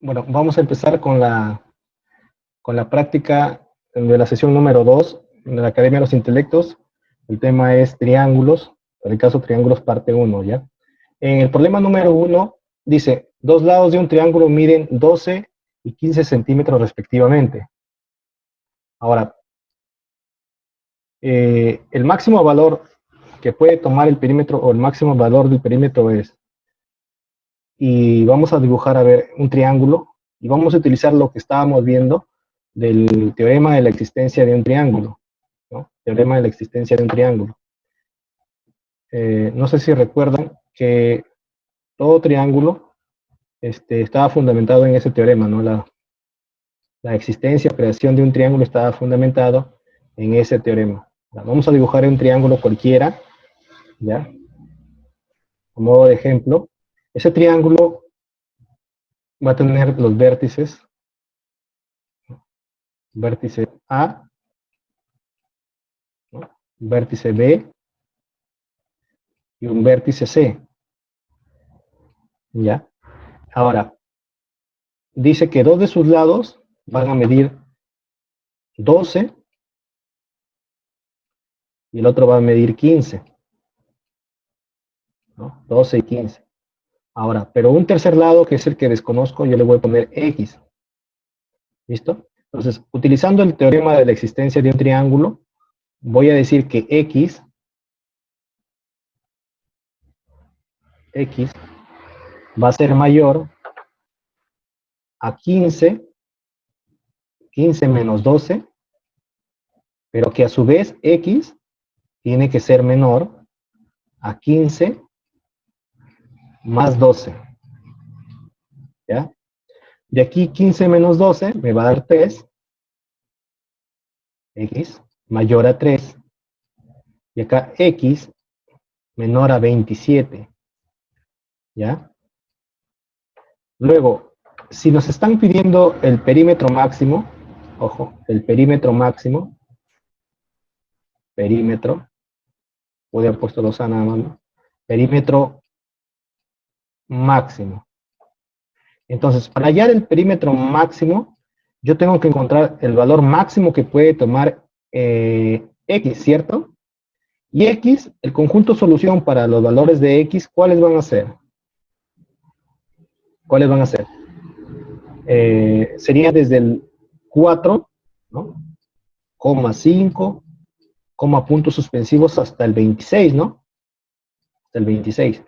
Bueno, vamos a empezar con la práctica de la sesión número 2 de la Academia de los Intelectos. El tema es triángulos, en el caso triángulos parte 1, ¿ya? En el problema número 1 dice, dos lados de un triángulo miden 12 y 15 centímetros respectivamente. Ahora, el máximo valor que puede tomar el perímetro o el máximo valor del perímetro es, y vamos a dibujar, a ver, un triángulo, y vamos a utilizar lo que estábamos viendo del teorema de la existencia de un triángulo, ¿no? Teorema de la existencia de un triángulo. No sé si recuerdan que todo triángulo estaba fundamentado en ese teorema, ¿no? La existencia o creación de un triángulo estaba fundamentado en ese teorema. Vamos a dibujar un triángulo cualquiera, ¿ya? Como modo de ejemplo. Ese triángulo va a tener los vértices, vértice A, ¿no? Un vértice B y un vértice C, ¿ya? Ahora, dice que dos de sus lados van a medir 12 y el otro va a medir 15, ¿no? 12 y 15. Ahora, pero un tercer lado, que es el que desconozco, yo le voy a poner X. ¿Listo? Entonces, utilizando el teorema de la existencia de un triángulo, voy a decir que X va a ser mayor a 15 menos 12, pero que a su vez X tiene que ser menor a 15 más 12. ¿Ya? De aquí 15 menos 12 me va a dar 3, X mayor a 3, y acá X menor a 27. ¿Ya? Luego, si nos están pidiendo el perímetro máximo, ojo, el perímetro máximo, puede haber puesto 2A nada más, ¿no? Perímetro máximo. Entonces, para hallar el perímetro máximo, yo tengo que encontrar el valor máximo que puede tomar X, ¿cierto? Y X, el conjunto solución para los valores de X, ¿cuáles van a ser? ¿Cuáles van a ser? Sería desde el 4, ¿no? Coma 5, coma puntos suspensivos hasta el 26, ¿no? Hasta el 26.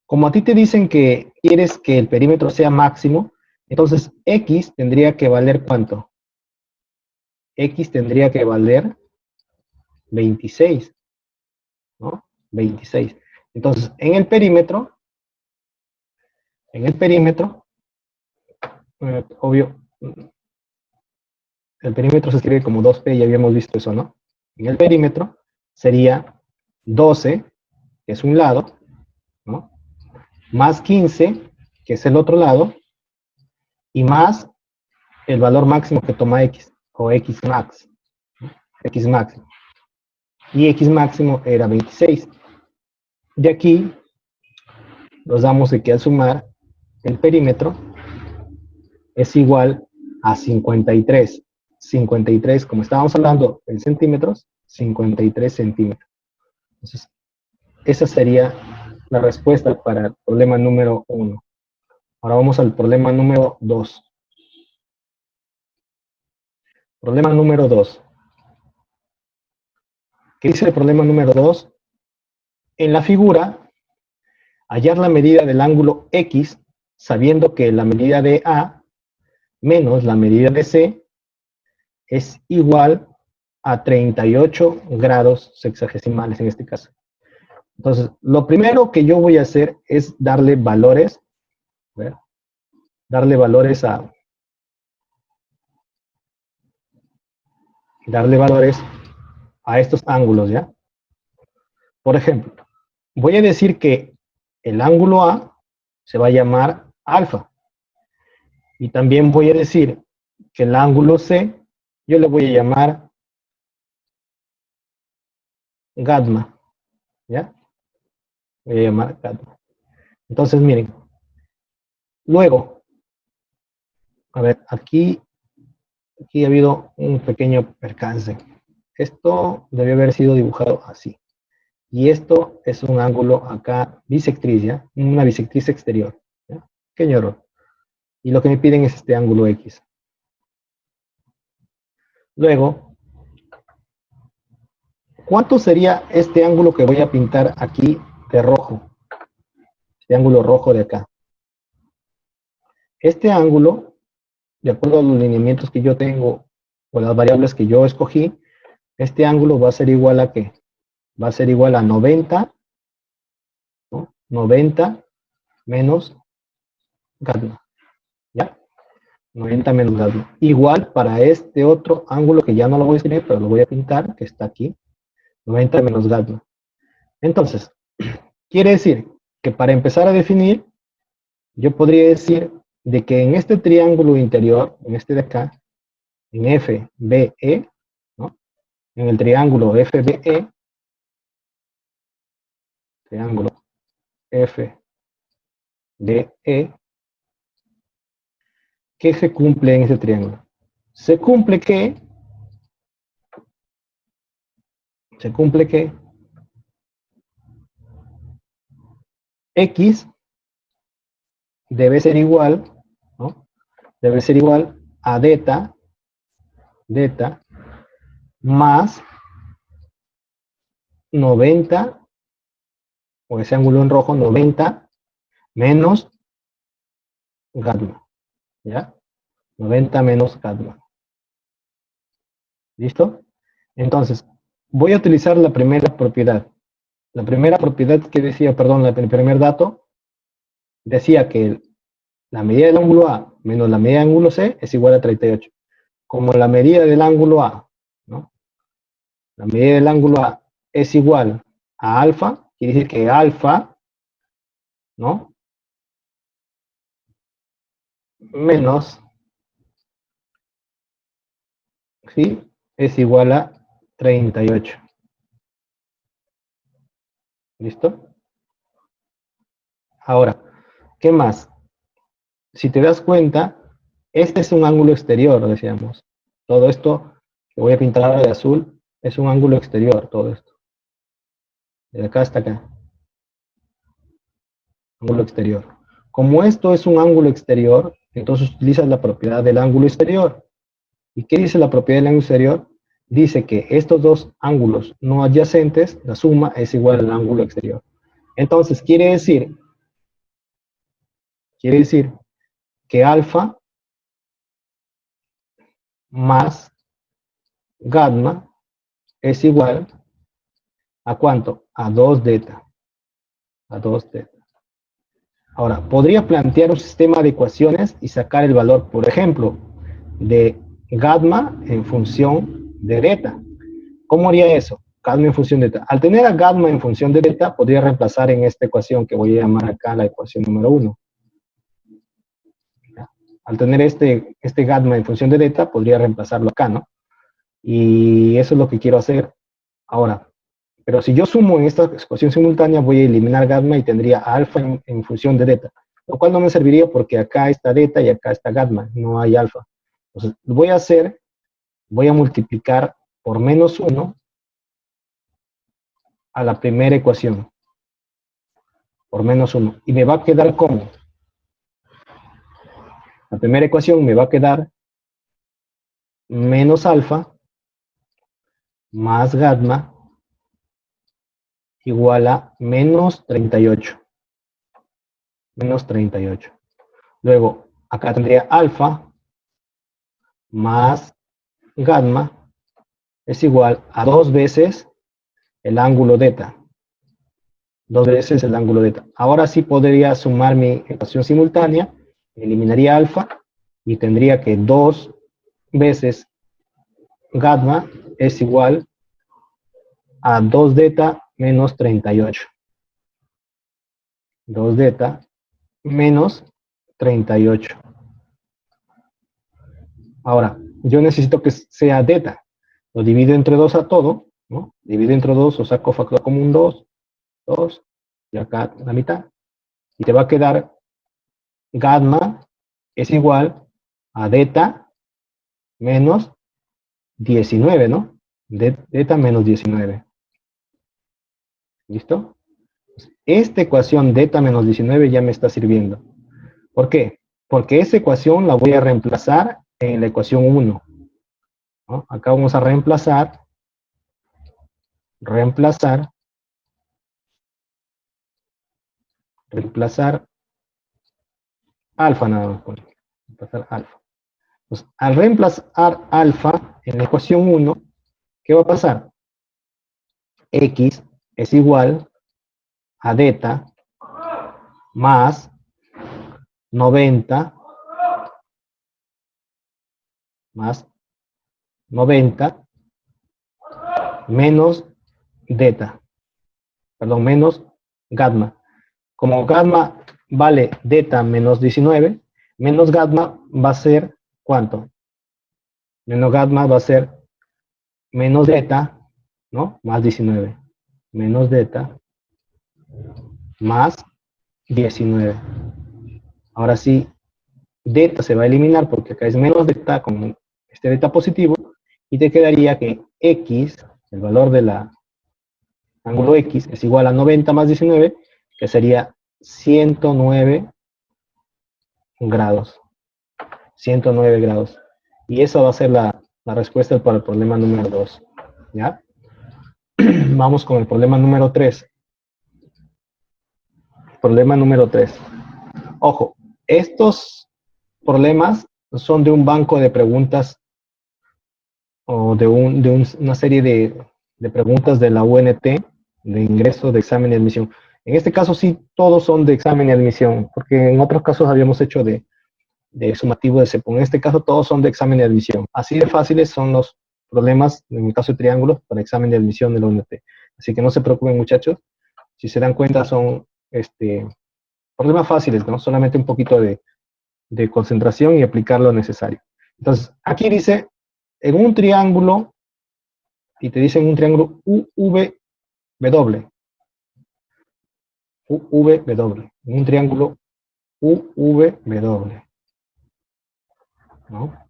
Como a ti te dicen que quieres que el perímetro sea máximo, entonces X tendría que valer ¿cuánto? X tendría que valer 26, ¿no? 26. Entonces, en el perímetro, obvio, el perímetro se escribe como 2P, ya habíamos visto eso, ¿no? En el perímetro sería 12, que es un lado, ¿no? Más 15, que es el otro lado, y más el valor máximo que toma X, o X max, X máximo. Y X máximo era 26. De aquí nos damos de que al sumar el perímetro es igual a 53. 53, como estábamos hablando en centímetros, 53 centímetros. Entonces, esa sería la respuesta para el problema número 1. Ahora vamos al problema número 2. Problema número 2. ¿Qué dice el problema número 2? En la figura, hallar la medida del ángulo X, sabiendo que la medida de A menos la medida de C es igual a 38 grados sexagesimales en este caso. Entonces, lo primero que yo voy a hacer es darle valores, ¿ver? darle valores a estos ángulos, ¿ya? Por ejemplo, voy a decir que el ángulo A se va a llamar alfa. Y también voy a decir que el ángulo C, yo le voy a llamar gamma, ¿ya? Voy a llamar gamma. Entonces, miren, luego, A ver, aquí ha habido un pequeño percance. Esto debe haber sido dibujado así. Y esto es un ángulo acá bisectriz, ¿ya? Una bisectriz exterior, ¿ya? Pequeño error. Y lo que me piden es este ángulo X. Luego, ¿cuánto sería este ángulo que voy a pintar aquí de rojo? Este ángulo rojo de acá. Este ángulo, de acuerdo a los lineamientos que yo tengo, o las variables que yo escogí, este ángulo va a ser igual a ¿qué? Va a ser igual a 90, ¿no? 90 menos gamma, ¿ya? 90 menos gamma. Igual para este otro ángulo que ya no lo voy a escribir, pero lo voy a pintar, que está aquí, 90 menos gamma. Entonces, quiere decir que para empezar a definir, yo podría decir de que en este triángulo interior, en este de acá, en FBE, ¿no? En el triángulo FBE, triángulo FBE, ¿qué se cumple en ese triángulo? Se cumple que X debe ser igual, ¿no? Debe ser igual a delta más 90, o ese ángulo en rojo, 90 menos gamma, ¿ya? 90 menos gamma. ¿Listo? Entonces, voy a utilizar la primera propiedad. La primera propiedad que decía, perdón, el primer dato, decía que la medida del ángulo A menos la medida del ángulo C es igual a 38. Como la medida del ángulo A, ¿no? La medida del ángulo A es igual a alfa, quiere decir que alfa, ¿no? Menos, ¿sí? Es igual a 38. ¿Listo? Ahora, ¿qué más? Si te das cuenta, este es un ángulo exterior, decíamos. Todo esto que voy a pintar ahora de azul es un ángulo exterior, todo esto. De acá hasta acá. Ángulo exterior. Como esto es un ángulo exterior, entonces utilizas la propiedad del ángulo exterior. ¿Y qué dice la propiedad del ángulo exterior? Dice que estos dos ángulos no adyacentes, la suma es igual al ángulo exterior. Entonces, quiere decir que alfa más gamma es igual a ¿cuánto? A 2 delta. A 2 delta. Ahora, podría plantear un sistema de ecuaciones y sacar el valor, por ejemplo, de gamma en función de delta. ¿Cómo haría eso? Gamma en función de delta. Al tener a gamma en función de delta, podría reemplazar en esta ecuación que voy a llamar acá la ecuación número 1. Al tener este gamma en función de delta, podría reemplazarlo acá, ¿no? Y eso es lo que quiero hacer ahora. Pero si yo sumo en esta ecuación simultánea, voy a eliminar gamma y tendría alfa en función de delta, lo cual no me serviría porque acá está delta y acá está gamma, no hay alfa. Entonces, lo voy a hacer, voy a multiplicar por menos 1 a la primera ecuación, por menos 1. Y me va a quedar como, la primera ecuación me va a quedar menos alfa más gamma igual a menos 38. Menos 38. Luego, acá tendría alfa más gamma es igual a 2 veces el ángulo delta. 2 veces el ángulo delta. Ahora sí podría sumar mi ecuación simultánea, eliminaría alfa y tendría que 2 veces gamma es igual a 2 delta menos 38. 2 delta menos 38. Ahora, yo necesito que sea delta. Lo divido entre 2 a todo, ¿no? Divido entre 2 o saco factor común 2, 2, y acá la mitad. Y te va a quedar gamma es igual a delta menos 19, ¿no? Delta menos 19. ¿Listo? Esta ecuación delta menos 19 ya me está sirviendo. ¿Por qué? Porque esa ecuación la voy a reemplazar en la ecuación 1, ¿no? Acá vamos a reemplazar alfa nada más. Reemplazar alfa. Pues, al reemplazar alfa en la ecuación 1, ¿qué va a pasar? X es igual a delta más 90 más 90 menos delta, perdón, menos gamma. Como gamma vale delta menos 19, menos gamma va a ser ¿cuánto? Menos gamma va a ser menos delta, ¿no? Más 19. Menos delta más 19. Ahora sí, delta se va a eliminar porque acá es menos delta con este delta positivo y te quedaría que x, el valor del ángulo x, es igual a 90 más 19, que sería 109 grados. 109 grados. Y esa va a ser la respuesta para el problema número 2. ¿Ya? Vamos con el problema número 3. Problema número 3. Ojo, estos problemas son de un banco de preguntas o de una serie de preguntas de la UNT, de ingreso, de examen y admisión. En este caso sí, todos son de examen y admisión, porque en otros casos habíamos hecho de sumativo de CEPO. En este caso todos son de examen de admisión. Así de fáciles son los problemas, en el caso de triángulos, para examen de admisión de la UNT. Así que no se preocupen, muchachos. Si se dan cuenta, son problemas fáciles, ¿no? Solamente un poquito de concentración y aplicar lo necesario. Entonces, aquí dice, en un triángulo, y te dicen un triángulo UVW, un triángulo UVW, ¿no?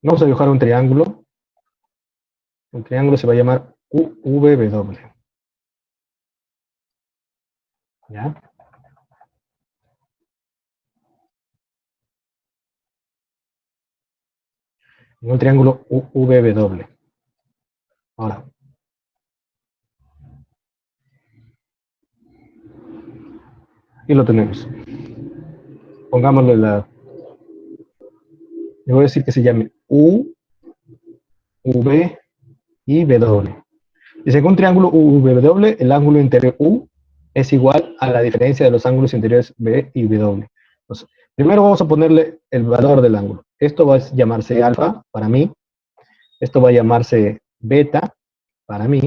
Vamos a dibujar un triángulo. El triángulo se va a llamar UVW. ¿Ya? En un triángulo UVW. Ahora, aquí lo tenemos. Pongámoslo en la... Le voy a decir que se llame U, V y W. Dice que un triángulo UVW, el ángulo interior U es igual a la diferencia de los ángulos interiores B y W. Entonces, primero vamos a ponerle el valor del ángulo. Esto va a llamarse alfa para mí. Esto va a llamarse beta para mí.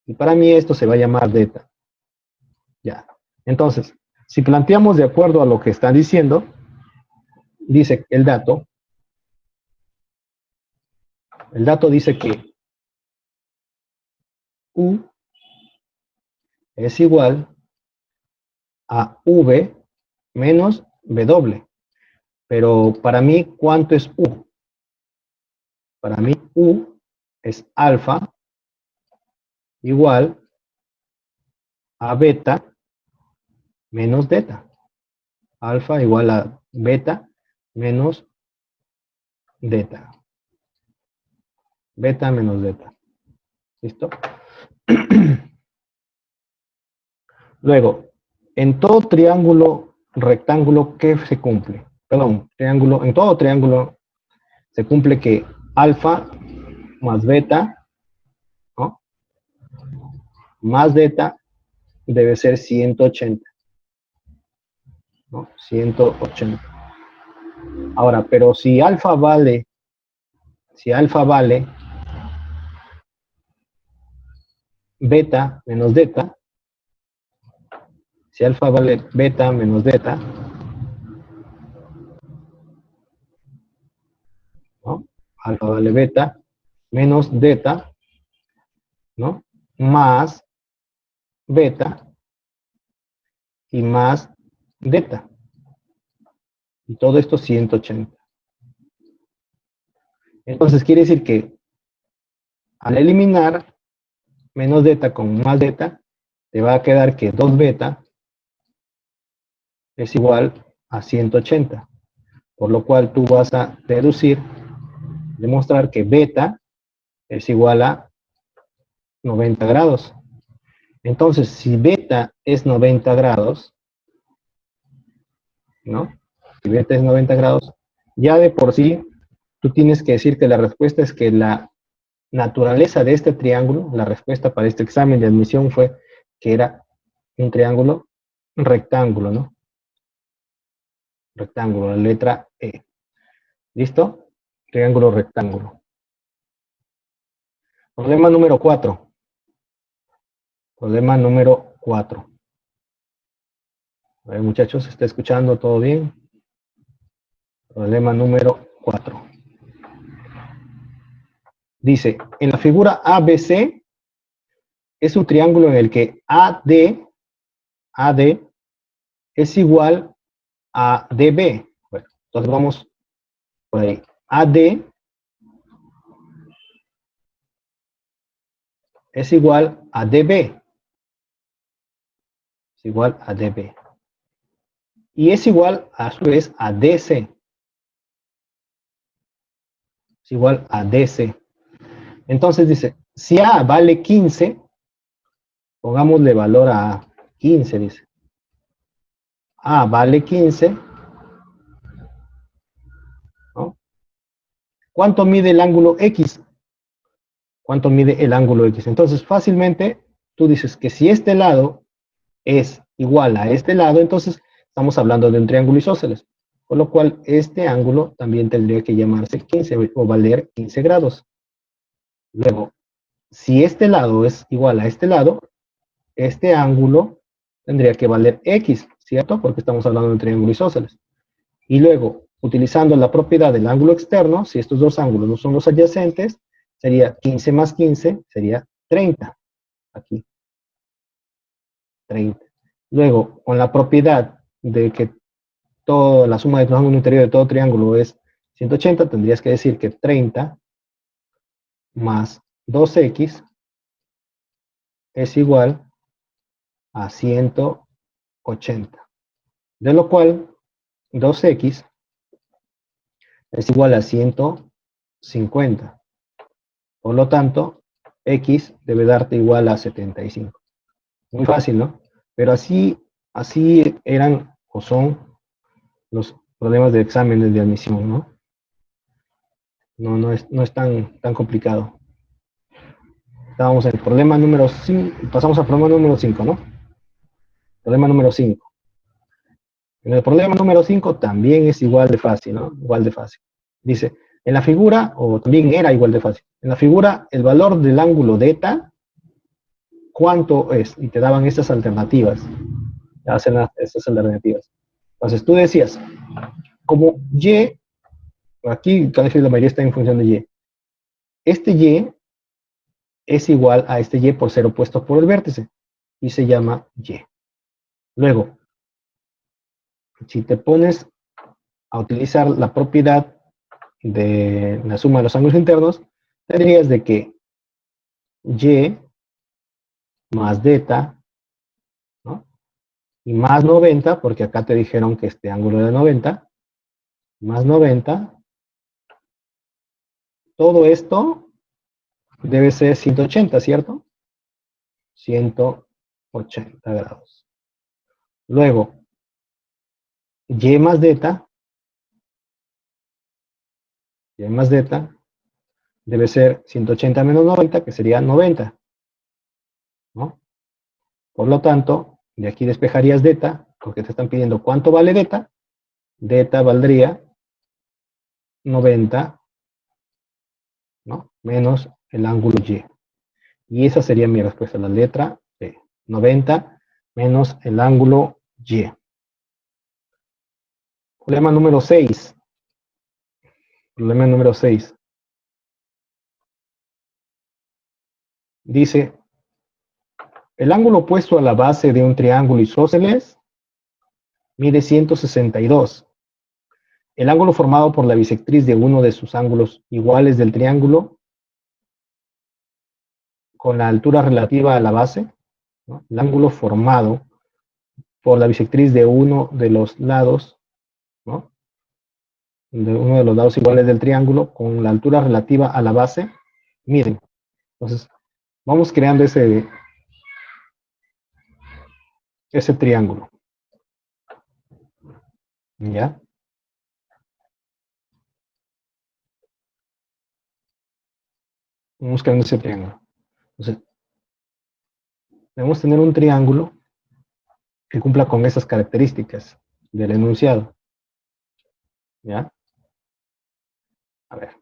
Y para mí esto se va a llamar delta. Ya. Entonces, si planteamos de acuerdo a lo que están diciendo, dice el dato dice que U es igual a V menos W. Pero para mí, ¿cuánto es U? Para mí, U es alfa igual a beta menos delta. Alfa igual a beta menos delta. Beta menos delta. ¿Listo? Luego, en todo triángulo rectángulo, ¿qué se cumple? Perdón, triángulo, en todo triángulo se cumple que alfa más beta, ¿no? Más delta debe ser 180, ¿no? 180. Ahora, pero si alfa vale beta menos delta, si alfa vale beta menos delta, ¿no? Alfa vale beta menos delta, ¿no? Más beta y más delta. y todo esto 180. Entonces quiere decir que al eliminar menos beta con más beta, te va a quedar que 2 beta es igual a 180. Por lo cual tú vas a demostrar que beta es igual a 90 grados. Entonces, si beta es 90 grados, ¿no? Si beta es 90 grados, ya de por sí, tú tienes que decir que la respuesta es que la naturaleza de este triángulo, la respuesta para este examen de admisión fue que era un triángulo rectángulo, ¿no? Rectángulo, la letra E. ¿Listo? Triángulo rectángulo. Problema número 4. Problema número 4. A ver, muchachos, ¿se está escuchando todo bien? Problema número 4. Dice, en la figura ABC es un triángulo en el que AD es igual a DB. Bueno, entonces vamos por ahí. AD es igual a DB. Es igual a DB. Y es igual a su vez a DC. Es igual a DC. Entonces dice, si A vale 15, pongámosle valor a 15, dice. A vale 15, ¿no? ¿Cuánto mide el ángulo X? ¿Cuánto mide el ángulo X? Entonces, fácilmente, tú dices que si este lado es igual a este lado, entonces estamos hablando de un triángulo isósceles. Por lo cual, este ángulo también tendría que llamarse 15 o valer 15 grados. Luego, si este lado es igual a este ángulo tendría que valer X, ¿cierto? Porque estamos hablando de un triángulo isósceles. Y luego, utilizando la propiedad del ángulo externo, si estos dos ángulos no son los adyacentes, sería 15 más 15, sería 30. Aquí, 30. Luego, con la propiedad de que toda la suma de los ángulos interiores de todo triángulo es 180, tendrías que decir que 30 más 2x es igual a 180. De lo cual, 2x es igual a 150. Por lo tanto, x debe darte igual a 75. Muy fácil, ¿no? Pero así eran o son los problemas de exámenes de admisión, ¿no? No es tan complicado. Estábamos en el problema número 5, pasamos al problema número 5, ¿no? Problema número 5. En el problema número 5 también es igual de fácil, ¿no? Igual de fácil. Dice, en la figura, o también era igual de fácil, en la figura el valor del ángulo θ, ¿cuánto es? Y te daban estas alternativas. Te hacen estas alternativas. Entonces tú decías, como y, aquí casi la mayoría está en función de y, este y es igual a este y por ser opuesto por el vértice, y se llama y. Luego, si te pones a utilizar la propiedad de la suma de los ángulos internos, tendrías de que y más θ, ¿no? Y más 90, porque acá te dijeron que este ángulo era 90, más 90, todo esto debe ser 180, ¿cierto? 180 grados. Luego, y más θ debe ser 180 menos 90, que sería 90, ¿no? Por lo tanto, de aquí despejarías θ, porque te están pidiendo cuánto vale θ. θ valdría 90, ¿no? Menos el ángulo y. Y esa sería mi respuesta, la letra B. 90 menos el ángulo y. Problema número 6. Problema número 6. Dice, el ángulo opuesto a la base de un triángulo isósceles mide 162. el ángulo formado por la bisectriz de uno de sus ángulos iguales del triángulo con la altura relativa a la base, ¿no? El ángulo formado por la bisectriz de uno de los lados, ¿no? De uno de los lados iguales del triángulo con la altura relativa a la base, miren. Entonces, vamos creando ese triángulo, ¿ya? Vamos creando ese triángulo. Entonces, debemos tener un triángulo que cumpla con esas características del enunciado, ¿ya? A ver.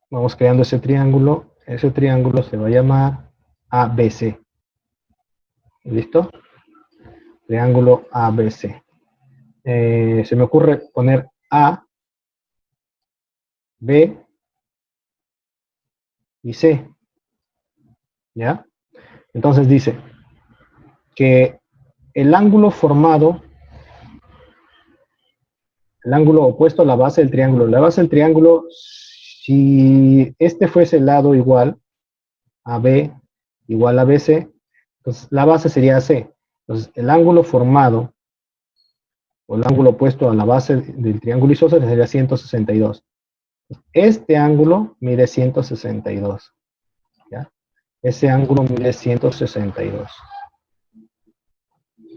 Vamos creando ese triángulo se va a llamar ABC. ¿Listo? Triángulo ABC. Se me ocurre poner A, B y C. ¿Ya? Entonces dice que el ángulo formado, el ángulo opuesto a la base del triángulo, la base del triángulo, si este fuese el lado igual, AB igual a BC, entonces la base sería C. Entonces el ángulo formado, o el ángulo opuesto a la base del triángulo isósceles sería 162. Este ángulo mide 162. ¿Ya? Ese ángulo mide 162.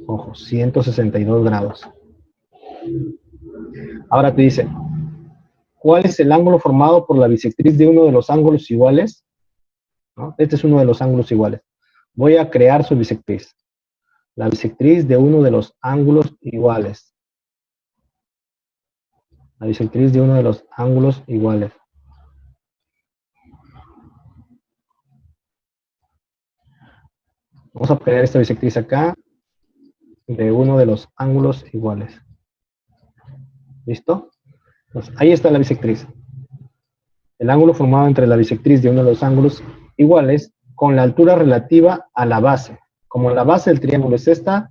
Ojo, 162 grados. Ahora te dice, ¿cuál es el ángulo formado por la bisectriz de uno de los ángulos iguales? ¿No? Este es uno de los ángulos iguales. Voy a crear su bisectriz. La bisectriz de uno de los ángulos iguales. La bisectriz de uno de los ángulos iguales. Vamos a crear esta bisectriz acá de uno de los ángulos iguales. ¿Listo? Entonces, ahí está la bisectriz. El ángulo formado entre la bisectriz de uno de los ángulos iguales con la altura relativa a la base. Como la base del triángulo es esta,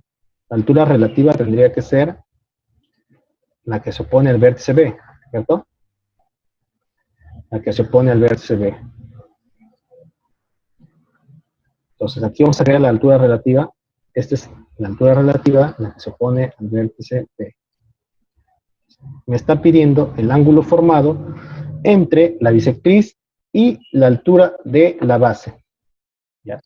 la altura relativa tendría que ser la que se opone al vértice B, ¿cierto? La que se opone al vértice B. Entonces aquí vamos a crear la altura relativa. Esta es la altura relativa, la que se opone al vértice B. Me está pidiendo el ángulo formado entre la bisectriz y la altura de la base. ¿Ya?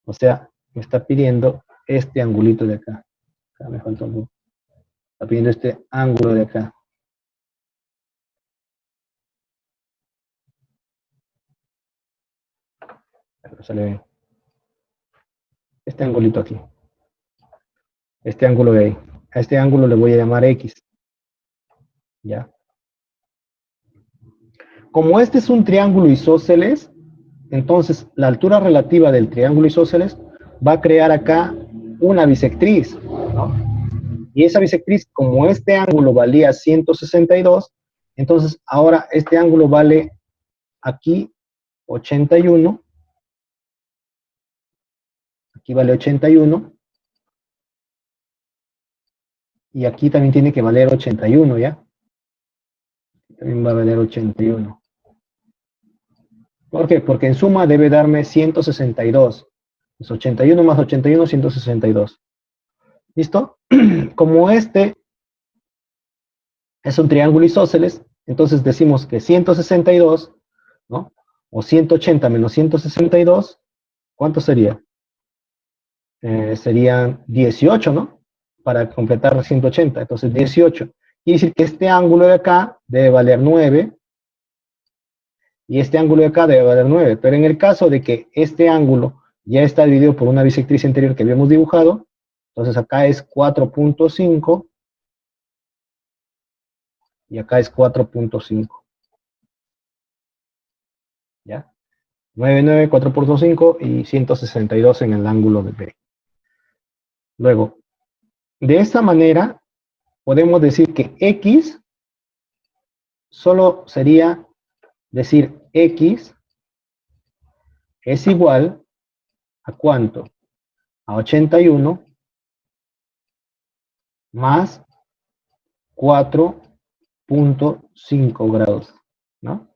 O sea, me está pidiendo este angulito de acá. Acá me falta un poco. Está pidiendo este ángulo de acá. Pero sale bien. Este angulito aquí. Este ángulo de ahí. A este ángulo le voy a llamar X. ¿Ya? Como este es un triángulo isósceles, entonces la altura relativa del triángulo isósceles va a crear acá una bisectriz, ¿no? Y esa bisectriz, como este ángulo valía 162, entonces ahora este ángulo vale aquí 81, aquí vale 81, y aquí también tiene que valer 81, ¿ya? También va a valer 81. ¿Por qué? Porque en suma debe darme 162. Es 81 más 81, 162. ¿Listo? Como este es un triángulo isósceles, entonces decimos que 162, ¿no? O 180 menos 162, ¿cuánto sería? Serían 18, ¿no? Para completar 180, entonces 18. Quiere decir que este ángulo de acá debe valer 9 y este ángulo de acá debe valer 9. Pero en el caso de que este ángulo ya está dividido por una bisectriz anterior que habíamos dibujado, entonces acá es 4.5 y acá es 4.5. ¿Ya? 9, 9, 4.5 y 162 en el ángulo de B. Luego, de esta manera, podemos decir que X solo sería decir X es igual a ¿cuánto? A 81 más 4.5 grados, ¿no?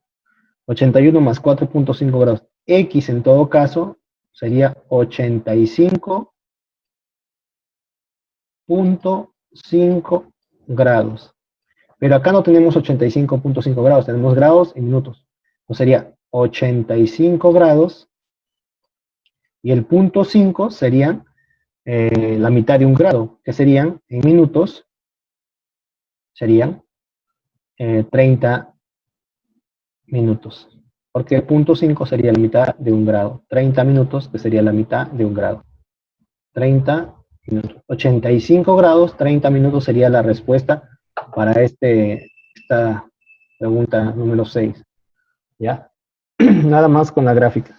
81 más 4.5 grados. X en todo caso sería 85.5 grados. Pero acá no tenemos 85.5 grados, tenemos grados y minutos. Entonces sería 85 grados y el punto 5 serían la mitad de un grado, que serían en minutos, serían 30 minutos. Porque el punto 5 sería la mitad de un grado. 30 minutos, que sería la mitad de un grado. 30 minutos. 85 grados, 30 minutos sería la respuesta para esta pregunta número 6. ¿Ya? Nada más con la gráfica.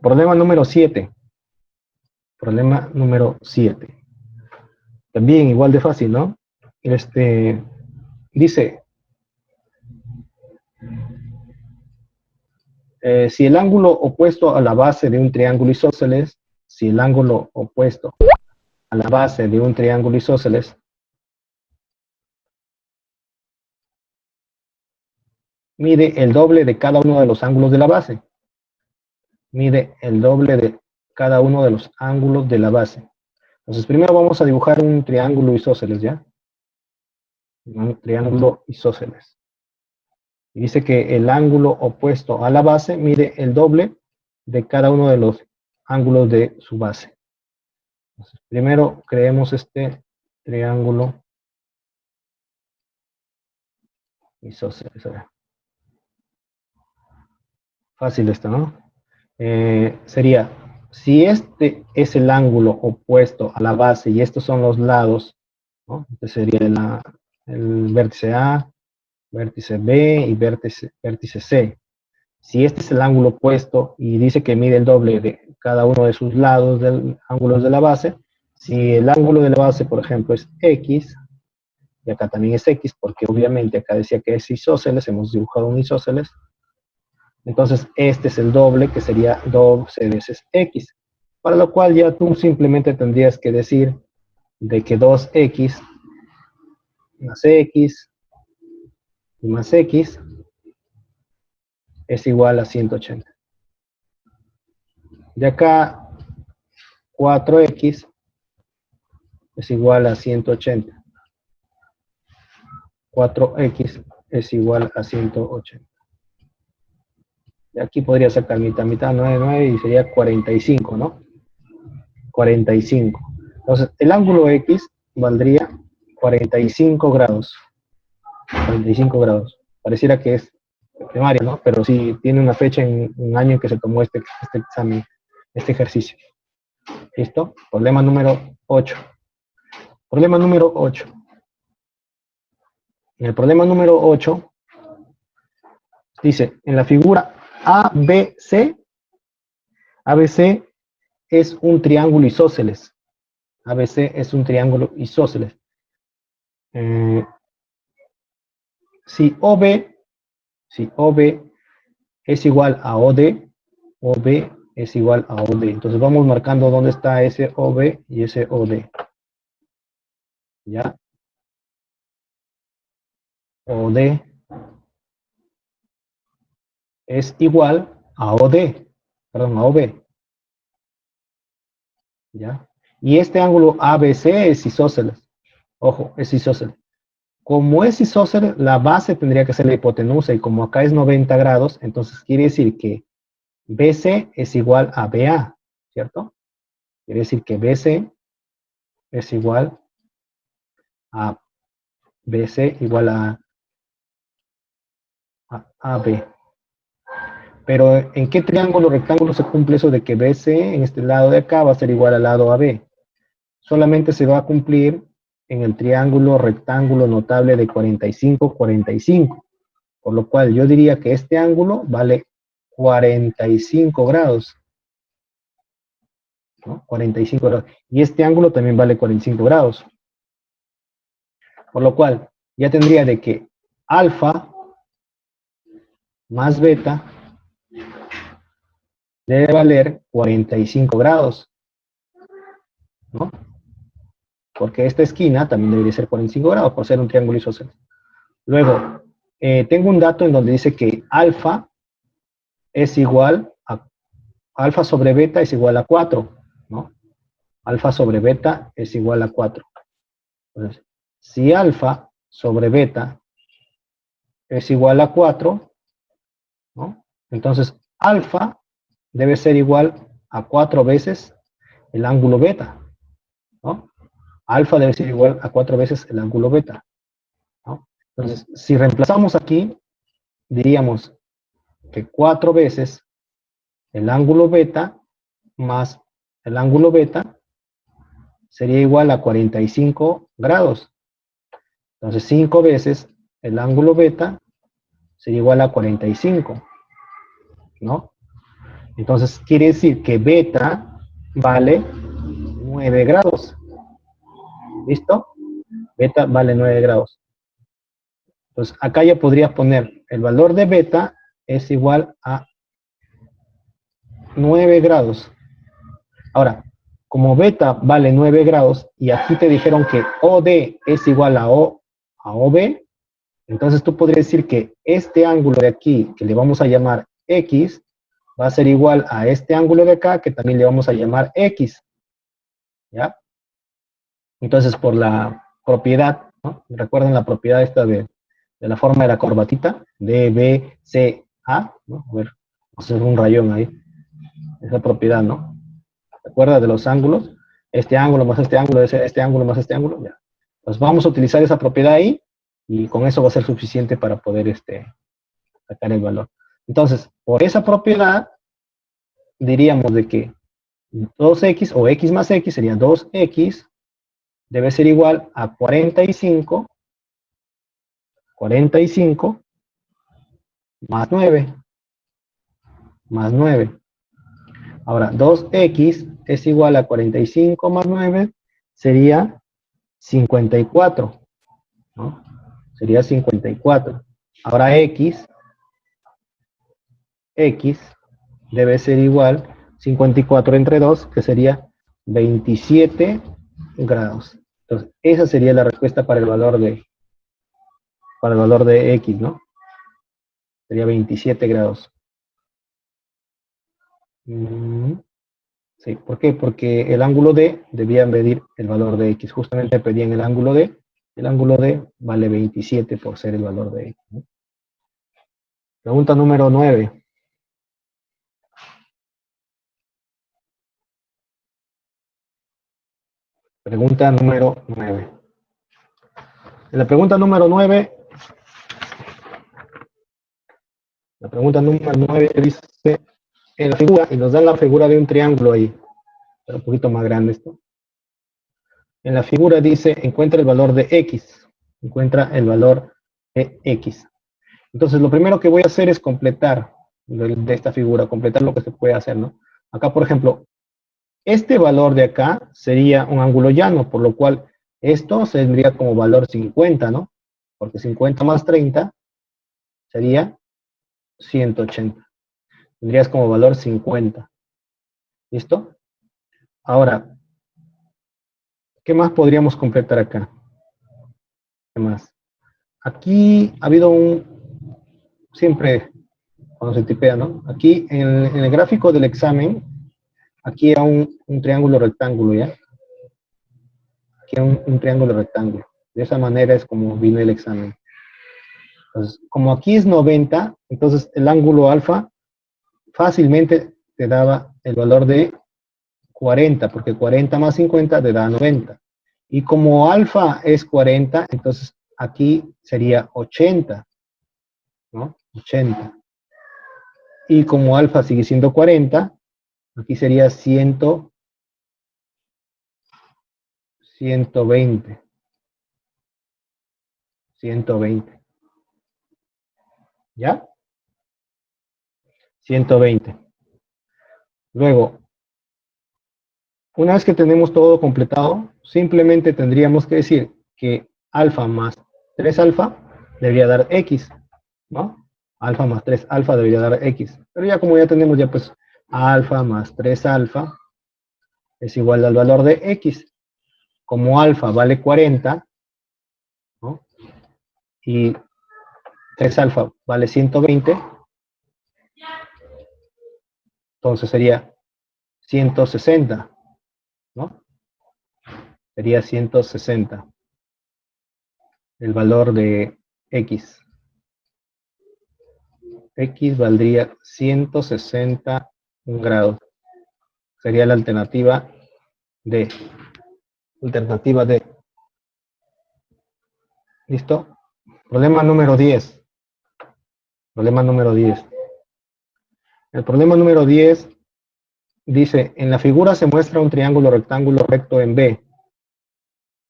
Problema número 7. Problema número 7. También igual de fácil, ¿no? Dice, si el ángulo opuesto a la base de un triángulo isósceles, si el ángulo opuesto a la base de un triángulo isósceles mide el doble de cada uno de los ángulos de la base. Mide el doble de cada uno de los ángulos de la base. Entonces, primero vamos a dibujar un triángulo isósceles, ¿ya? Un triángulo isósceles. Y dice que el ángulo opuesto a la base mide el doble de cada uno de los ángulos de su base. Entonces, primero creemos este triángulo isósceles. Fácil esto, ¿no? Sería, si este es el ángulo opuesto a la base y estos son los lados, ¿no? Este sería el vértice A, vértice B y vértice C. Si este es el ángulo opuesto y dice que mide el doble de cada uno de sus lados del ángulo de la base, si el ángulo de la base, por ejemplo, es X, y acá también es X, porque obviamente acá decía que es isósceles, hemos dibujado un isósceles, entonces este es el doble, que sería 12 veces X, para lo cual ya tú simplemente tendrías que decir de que 2X más X y más X es igual a 180. De acá, 4X es igual a 180. 4X es igual a 180. Y aquí podría sacar mitad, 9, 9 y sería 45, ¿no? 45. Entonces, el ángulo X valdría 45 grados. 45 grados. Pareciera que es primaria, ¿no? Pero sí tiene una fecha en un año en que se tomó este examen, este ejercicio. ¿Listo? Problema número 8. Problema número 8. En el problema número 8 dice, en la figura ABC, ABC es un triángulo isósceles. ABC es un triángulo isósceles. Si OB es igual a OD, OB es igual a OD. Entonces vamos marcando dónde está ese OB y ese OD. ¿Ya? OD es igual a OD, perdón, a OB. ¿Ya? Y este ángulo ABC es isósceles. Ojo, es isósceles. Como es isósceles, la base tendría que ser la hipotenusa y como acá es 90 grados, entonces quiere decir que BC es igual a BA, ¿cierto? Quiere decir que BC es igual a BC igual a AB. Pero ¿en qué triángulo rectángulo se cumple eso de que BC en este lado de acá va a ser igual al lado AB? Solamente se va a cumplir en el triángulo rectángulo notable de 45, 45. Por lo cual yo diría que este ángulo vale 45 grados. ¿No? 45 grados. Y este ángulo también vale 45 grados. Por lo cual ya tendría de que alfa más beta debe valer 45 grados. ¿No? porque esta esquina también debería ser 45 grados, por ser un triángulo isósceles. Luego, tengo un dato en donde dice que alfa es igual a, alfa sobre beta es igual a 4, ¿no? Alfa sobre beta es igual a 4. Entonces, si alfa sobre beta es igual a 4, ¿no? Entonces, alfa debe ser igual a 4 veces el ángulo beta, ¿no? Alfa debe ser igual a 4 veces el ángulo beta, ¿no? Entonces, si reemplazamos aquí, diríamos que 4 veces el ángulo beta más el ángulo beta sería igual a 45 grados. Entonces, 5 veces el ángulo beta sería igual a 45, ¿no? Entonces, quiere decir que beta vale 9 grados. ¿Listo? Beta vale 9 grados. Entonces, acá ya podría poner el valor de beta es igual a 9 grados. Ahora, como beta vale 9 grados y aquí te dijeron que OD es igual a OB, entonces tú podrías decir que este ángulo de aquí, que le vamos a llamar X, va a ser igual a este ángulo de acá, que también le vamos a llamar X. ¿Ya? Entonces, por la propiedad, ¿no? ¿Recuerdan la propiedad esta de la forma de la corbatita? DBCA, ¿no? A ver, vamos a hacer un rayón ahí. Esa propiedad, ¿no? ¿Se acuerda de los ángulos? Este ángulo más este ángulo, este ángulo más este ángulo, ya. Pues vamos a utilizar esa propiedad ahí y con eso va a ser suficiente para poder sacar el valor. Entonces, por esa propiedad, diríamos de que 2x o x más x sería 2x debe ser igual a 45 más 9. Más 9. Ahora, 2x es igual a 45 más 9, sería 54, ¿no? Sería 54. Ahora x debe ser igual 54 entre 2, que sería 27 grados. Entonces, esa sería la respuesta para el valor de x, ¿no? Sería 27 grados. Sí, ¿por qué? Porque el ángulo D debía medir el valor de X. Justamente pedían el ángulo D. El ángulo D vale 27 por ser el valor de X, ¿no? Pregunta número 9. Pregunta número 9. En la pregunta número 9, dice en la figura, y nos dan la figura de un triángulo ahí, pero un poquito más grande esto. En la figura dice, encuentra el valor de X. Encuentra el valor de X. Entonces, lo primero que voy a hacer es completar de esta figura, completar lo que se puede hacer, ¿no? Acá, por ejemplo, este valor de acá sería un ángulo llano, por lo cual esto tendría como valor 50, ¿no? Porque 50 más 30 sería 180. Tendrías como valor 50. ¿Listo? Ahora, ¿qué más podríamos completar acá? ¿Qué más? Aquí ha habido siempre cuando se tipea, ¿no? Aquí en el gráfico del examen, aquí era un triángulo rectángulo, ¿ya? Aquí era un triángulo rectángulo. De esa manera es como vino el examen. Entonces, como aquí es 90, entonces el ángulo alfa fácilmente te daba el valor de 40, porque 40 más 50 te da 90. Y como alfa es 40, entonces aquí sería 80, ¿no? 80. Y como alfa sigue siendo 40, aquí sería 120. ¿Ya? 120. Luego, una vez que tenemos todo completado, simplemente tendríamos que decir que alfa más 3 alfa debería dar x, ¿no? Alfa más 3 alfa debería dar x. Pero ya como ya tenemos ya pues alfa más 3 alfa es igual al valor de x. como alfa vale 40, ¿no? Y 3 alfa vale 120, entonces sería 160, ¿no? Sería 160 el valor de X. X valdría 160 grados. Sería la alternativa D. Alternativa D. ¿Listo? Problema número 10. Problema número 10. El problema número 10 dice, en la figura se muestra un triángulo rectángulo recto en B.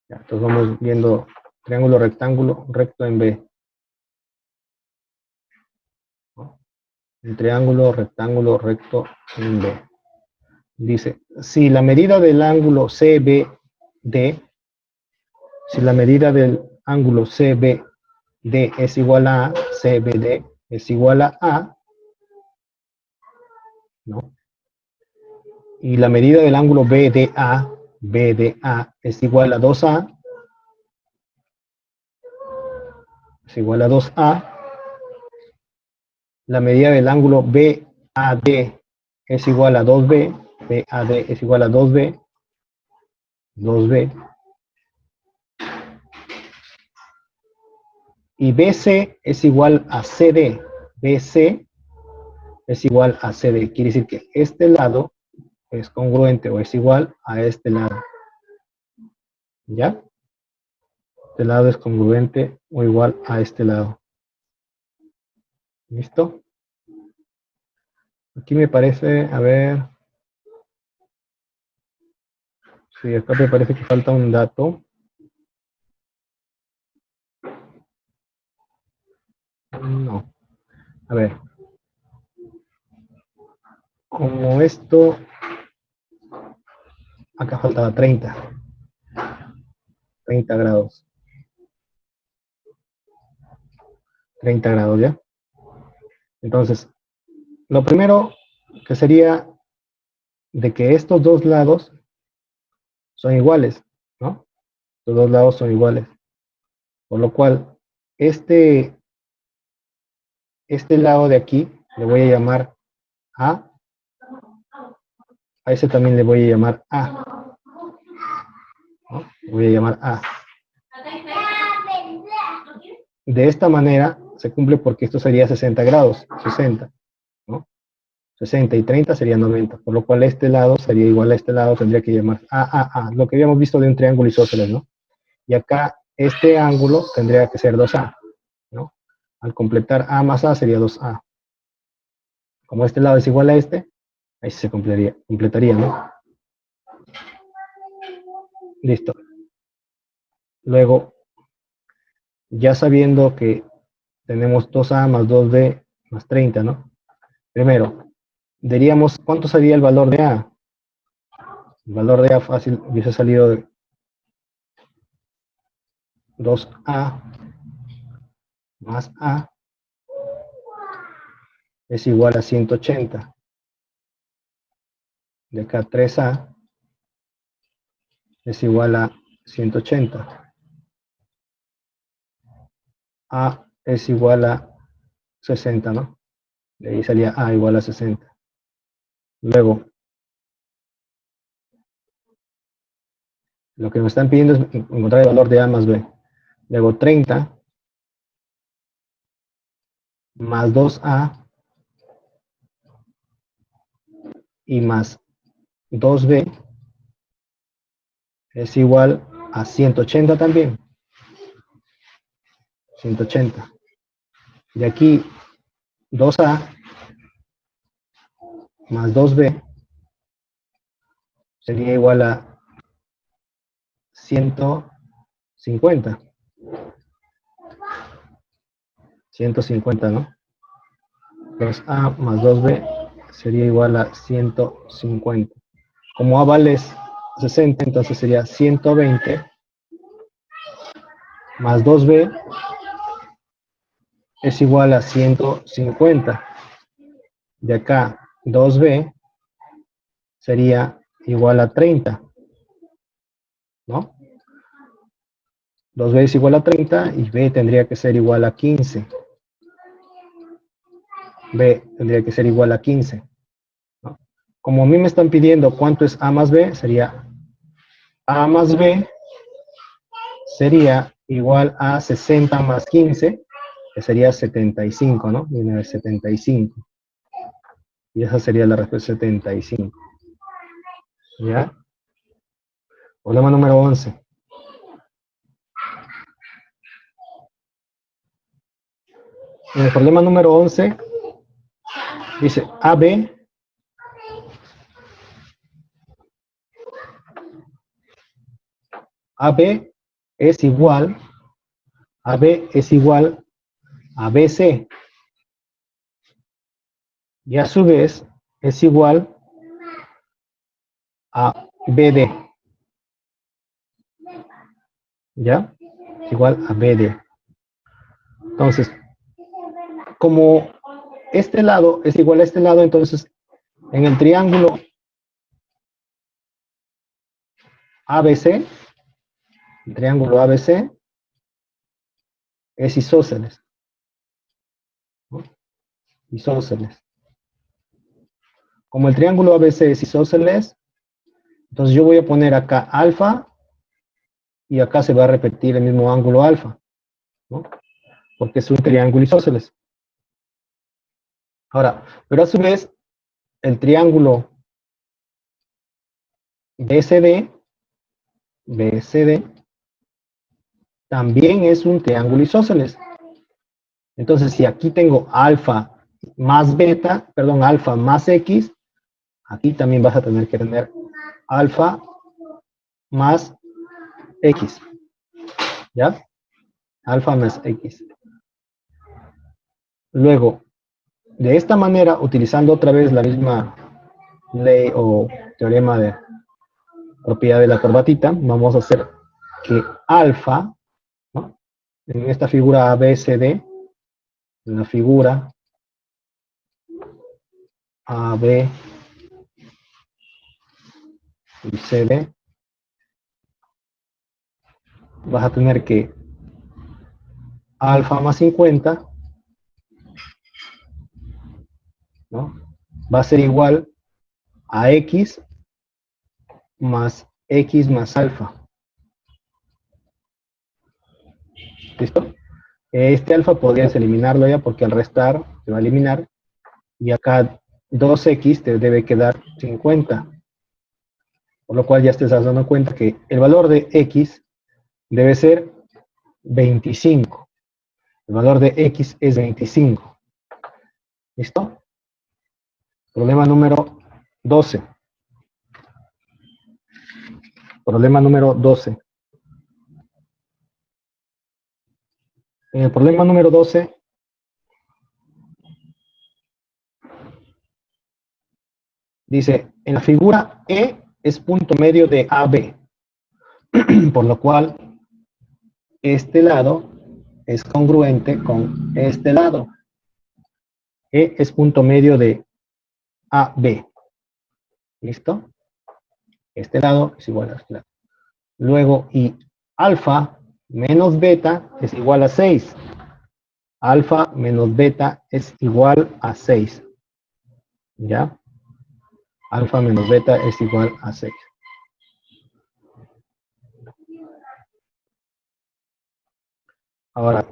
Ya, entonces vamos viendo triángulo rectángulo recto en B. ¿No? El triángulo rectángulo recto en B. Dice, si la medida del ángulo CBD, si la medida del ángulo CBD es igual a CBD es igual a, ¿no? Y la medida del ángulo BDA es igual a 2A, es igual a 2A, la medida del ángulo BAD es igual a 2B, BAD es igual a 2B, 2B, y BC es igual a CD, BC es igual a CD, quiere decir que este lado es congruente o es igual a este lado, ¿ya? Este lado es congruente o igual a este lado. ¿Listo? Aquí me parece, a ver, sí, acá me parece que falta un dato. No, a ver. Como esto, acá faltaba 30 grados. 30 grados, ¿ya? Entonces, lo primero que sería de que estos dos lados son iguales, ¿no? Los dos lados son iguales. Por lo cual, este lado de aquí le voy a llamar A. A ese también le voy a llamar A, ¿no? Le voy a llamar A. De esta manera se cumple porque esto sería 60 grados, 60, ¿no? 60 y 30 sería 90, por lo cual este lado sería igual a este lado, tendría que llamar A, lo que habíamos visto de un triángulo isósceles, ¿no? Y acá este ángulo tendría que ser 2A, ¿no? Al completar A más A sería 2A. Como este lado es igual a este, ahí se completaría, ¿no? Listo. Luego, ya sabiendo que tenemos 2A más 2B más 30, ¿no? Primero, diríamos, ¿cuánto sería el valor de A? El valor de A fácil hubiese salido de 2A más A es igual a 180. De acá 3A es igual a 180. A es igual a 60, ¿no? De ahí salía A igual a 60. Luego, lo que me están pidiendo es encontrar el valor de A más B. Luego 30 más 2A y más 2B es igual a 180 también. 180. De aquí 2A más 2B sería igual a 150. 150, ¿no? 2A más 2B sería igual a 150. Como A vale 60, entonces sería 120 más 2B es igual a 150. De acá 2B sería igual a 30, ¿no? 2b es igual a 30 y b tendría que ser igual a 15. B tendría que ser igual a 15. ¿No? Como a mí me están pidiendo cuánto es A más B, sería A más B sería igual a 60 más 15, que sería 75, ¿no? Viene de 75. Y esa sería la respuesta 75. ¿Ya? Problema número 11. En el problema número 11 dice AB es igual AB es igual a BC y a su vez es igual a BD. ¿Ya? Es igual a BD. Entonces, como este lado es igual a este lado, entonces en el triángulo ABC, el triángulo ABC es isósceles, ¿no? Isósceles. Como el triángulo ABC es isósceles, entonces yo voy a poner acá alfa y acá se va a repetir el mismo ángulo alfa, ¿no? Porque es un triángulo isósceles. Ahora, pero a su vez, el triángulo BCD también es un triángulo isósceles. Entonces, si aquí tengo alfa más beta, perdón, alfa más x, aquí también vas a tener que tener alfa más x, ¿ya? Alfa más x. Luego, de esta manera, utilizando otra vez la misma ley o teorema de propiedad de la corbatita, vamos a hacer que alfa, ¿no? En esta figura ABCD, en la figura AB y CD, vas a tener que alfa más 50, ¿no? Va a ser igual a x más alfa. ¿Listo? Este alfa podrías eliminarlo ya porque al restar se va a eliminar y acá 2x te debe quedar 50. Por lo cual ya te estás dando cuenta que el valor de x debe ser 25. El valor de x es 25. ¿Listo? Problema número 12. Problema número 12. En el problema número 12, dice, en la figura E es punto medio de AB, por lo cual este lado es congruente con este lado. E es punto medio de AB. ¿Listo? Este lado es igual a este lado. Luego, y alfa menos beta es igual a 6. Alfa menos beta es igual a 6. ¿Ya? Alfa menos beta es igual a 6. Ahora,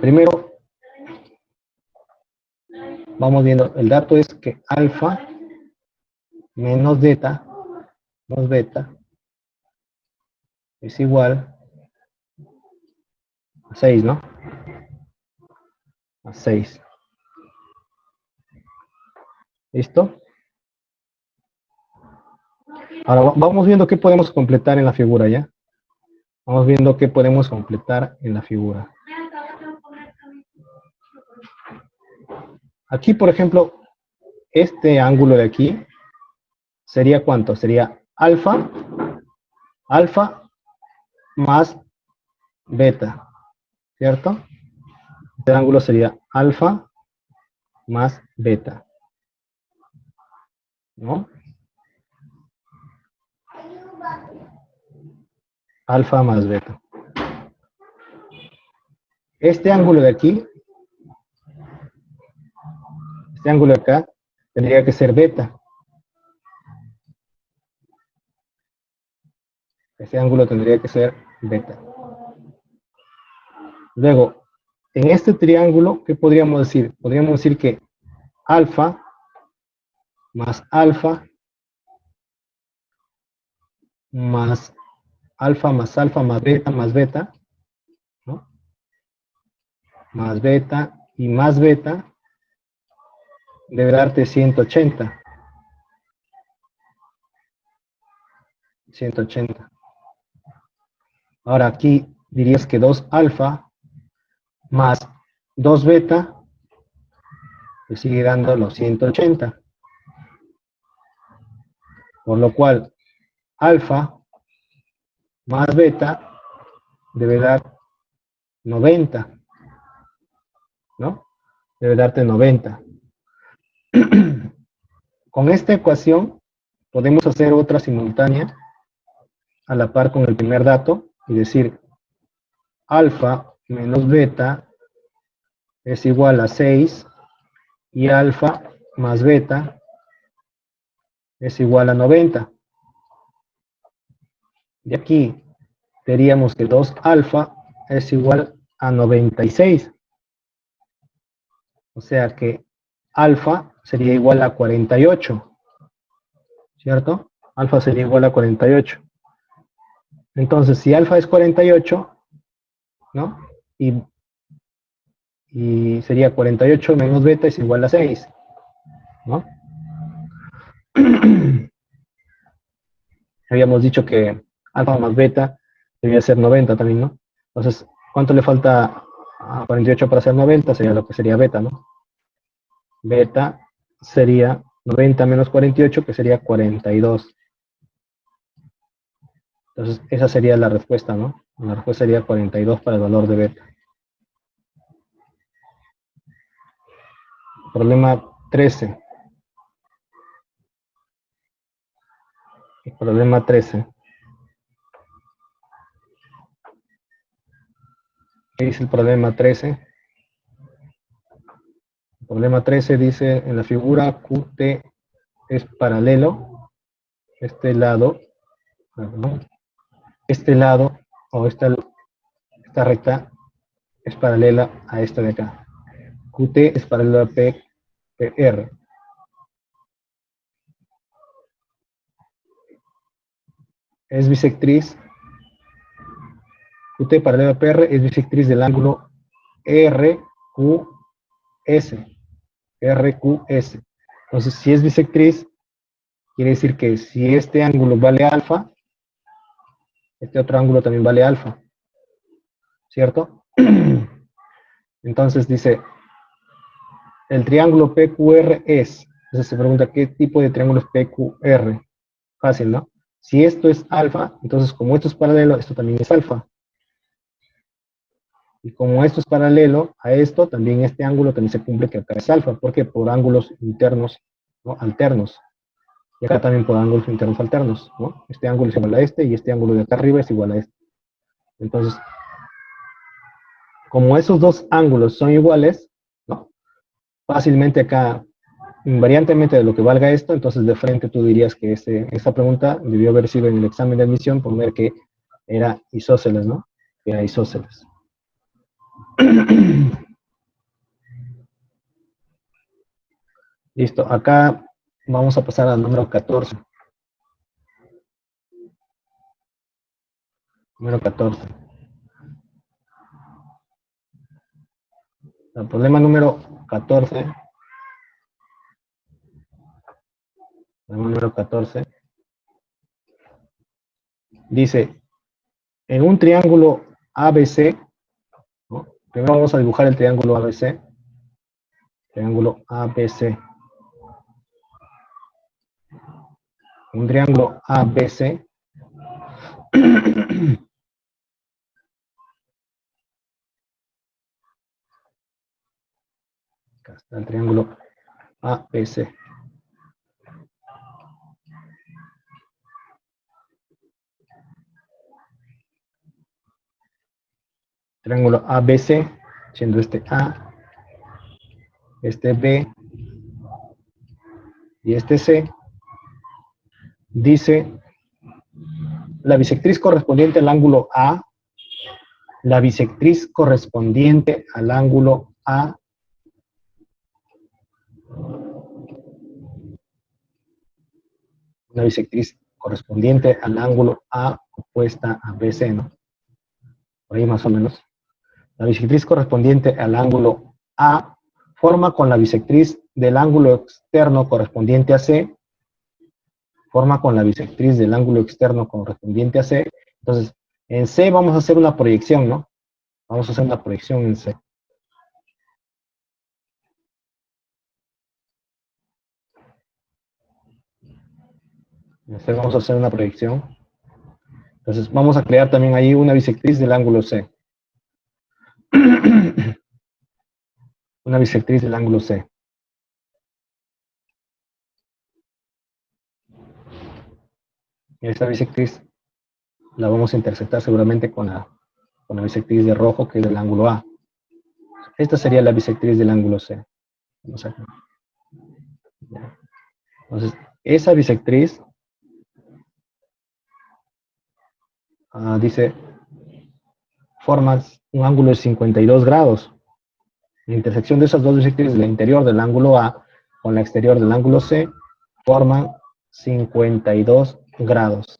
primero, vamos viendo, el dato es que alfa menos beta es igual a 6, ¿no? A 6. ¿Listo? Ahora vamos viendo qué podemos completar en la figura, ¿ya? Vamos viendo qué podemos completar en la figura. Aquí, por ejemplo, este ángulo de aquí sería ¿cuánto? Sería alfa más beta, ¿cierto? Este ángulo sería alfa más beta, ¿no? alfa más beta. Este ángulo de aquí, este ángulo de acá, tendría que ser beta. Ese ángulo tendría que ser beta. Luego, en este triángulo, ¿qué podríamos decir? Podríamos decir que alfa más alfa más más beta, ¿no? Más beta y más beta debe darte 180. 180. Ahora aquí dirías que 2 alfa más 2 beta te sigue dando los 180. Por lo cual, alfa más beta debe dar 90, ¿no? Debe darte 90. Con esta ecuación podemos hacer otra simultánea a la par con el primer dato y decir alfa menos beta es igual a 6 y alfa más beta es igual a 90. De aquí veríamos que 2 alfa es igual a 96. O sea que alfa sería igual a 48. ¿Cierto? Alfa sería igual a 48. Entonces, si alfa es 48, ¿no? Y sería 48 menos beta es igual a 6, ¿no? Habíamos dicho que alfa más beta debía ser 90 también, ¿no? Entonces, ¿cuánto le falta a 48 para ser 90? Sería lo que sería beta, ¿no? Beta sería 90 menos 48, que sería 42. Entonces, esa sería la respuesta, ¿no? La respuesta sería 42 para el valor de beta. Problema 13. Problema 13. ¿Qué dice el problema 13? El problema 13 dice, en la figura QT es paralelo, este lado, perdón, este lado, o esta recta, es paralela a esta de acá. QT es paralelo a PR. Es bisectriz, QT paralelo a PR es bisectriz del ángulo RQS. RQS. Entonces, si es bisectriz, quiere decir que si este ángulo vale alfa, este otro ángulo también vale alfa. ¿Cierto? Entonces dice, el triángulo PQR es. Entonces se pregunta, ¿qué tipo de triángulo es PQR? Fácil, ¿no? Si esto es alfa, entonces como esto es paralelo, esto también es alfa. Y como esto es paralelo a esto, también este ángulo también se cumple que acá es alfa. ¿Por qué? Por ángulos internos, ¿no? Alternos. Y acá también por ángulos internos alternos, ¿no? Este ángulo es igual a este y este ángulo de acá arriba es igual a este. Entonces, como esos dos ángulos son iguales, ¿no? Fácilmente acá, invariantemente de lo que valga esto, entonces de frente tú dirías que esta pregunta debió haber sido en el examen de admisión, poner que era isósceles, ¿no? Que era isósceles. Listo, acá vamos a pasar al número 14. Número 14. El problema número 14. Número 14. Dice, en un triángulo ABC, ¿no? Primero vamos a dibujar el triángulo ABC. Triángulo ABC. Un triángulo ABC. Acá está el triángulo ABC. triángulo ABC, siendo este A, este B y este C, dice la bisectriz correspondiente al ángulo A, la bisectriz correspondiente al ángulo A, una bisectriz correspondiente al ángulo A opuesta a BC, ¿no? Por ahí más o menos. La bisectriz correspondiente al ángulo A forma con la bisectriz del ángulo externo correspondiente a C, forma con la bisectriz del ángulo externo correspondiente a C. Entonces, en C vamos a hacer una proyección, ¿no? Vamos a hacer una proyección en C. En C vamos a hacer una proyección. Entonces, vamos a crear también ahí una bisectriz del ángulo C. Una bisectriz del ángulo C. Esta bisectriz la vamos a intersectar seguramente con la bisectriz de rojo, que es del ángulo A. Esta sería la bisectriz del ángulo C. Vamos a... Entonces, esa bisectriz dice, forma un ángulo de 52 grados. La intersección de esas dos bisectrices del interior del ángulo A con la exterior del ángulo C forman 52 grados.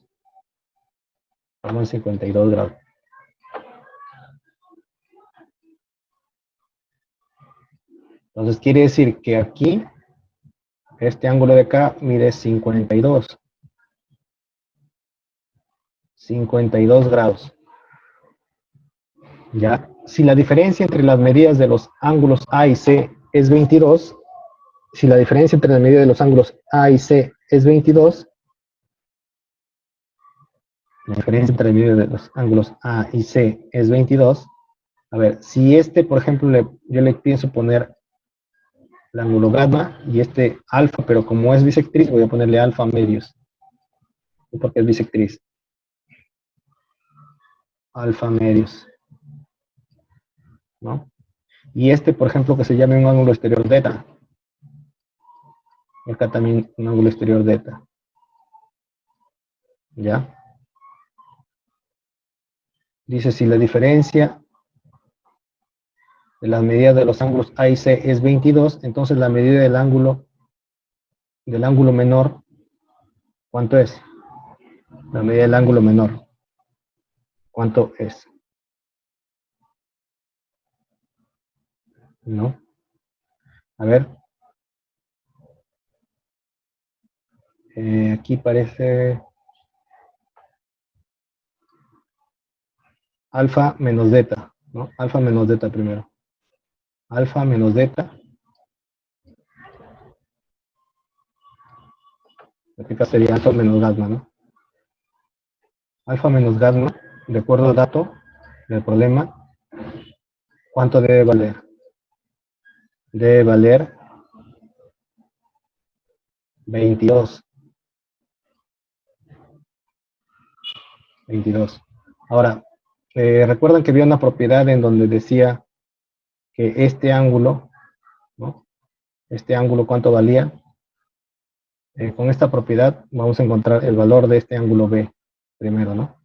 Forman 52 grados. Entonces quiere decir que aquí, este ángulo de acá mide 52. 52 grados. ¿Ya? Si la diferencia entre las medidas de los ángulos A y C es 22, si la diferencia entre las medidas de los ángulos A y C es 22, la diferencia entre las medidas de los ángulos A y C es 22, a ver, si este, por ejemplo, yo le pienso poner el ángulo gamma y este alfa, pero como es bisectriz, voy a ponerle alfa medios, porque es bisectriz. Alfa medios, ¿no? Y este, por ejemplo, que se llame un ángulo exterior beta. Y acá también un ángulo exterior beta. ¿Ya? Dice, si la diferencia de las medidas de los ángulos A y C es 22, entonces la medida del ángulo menor, ¿cuánto es? La medida del ángulo menor, ¿cuánto es? ¿No? A ver. Aquí parece alfa menos beta, ¿no? Alfa menos beta primero. Alfa menos beta. Acá sería alfa menos gamma, ¿no? Alfa menos gamma, de acuerdo al dato del problema, ¿cuánto debe valer? Debe valer 22. 22. Ahora, recuerdan que había una propiedad en donde decía que este ángulo, ¿no? Este ángulo, ¿cuánto valía? Con esta propiedad vamos a encontrar el valor de este ángulo B primero, ¿no?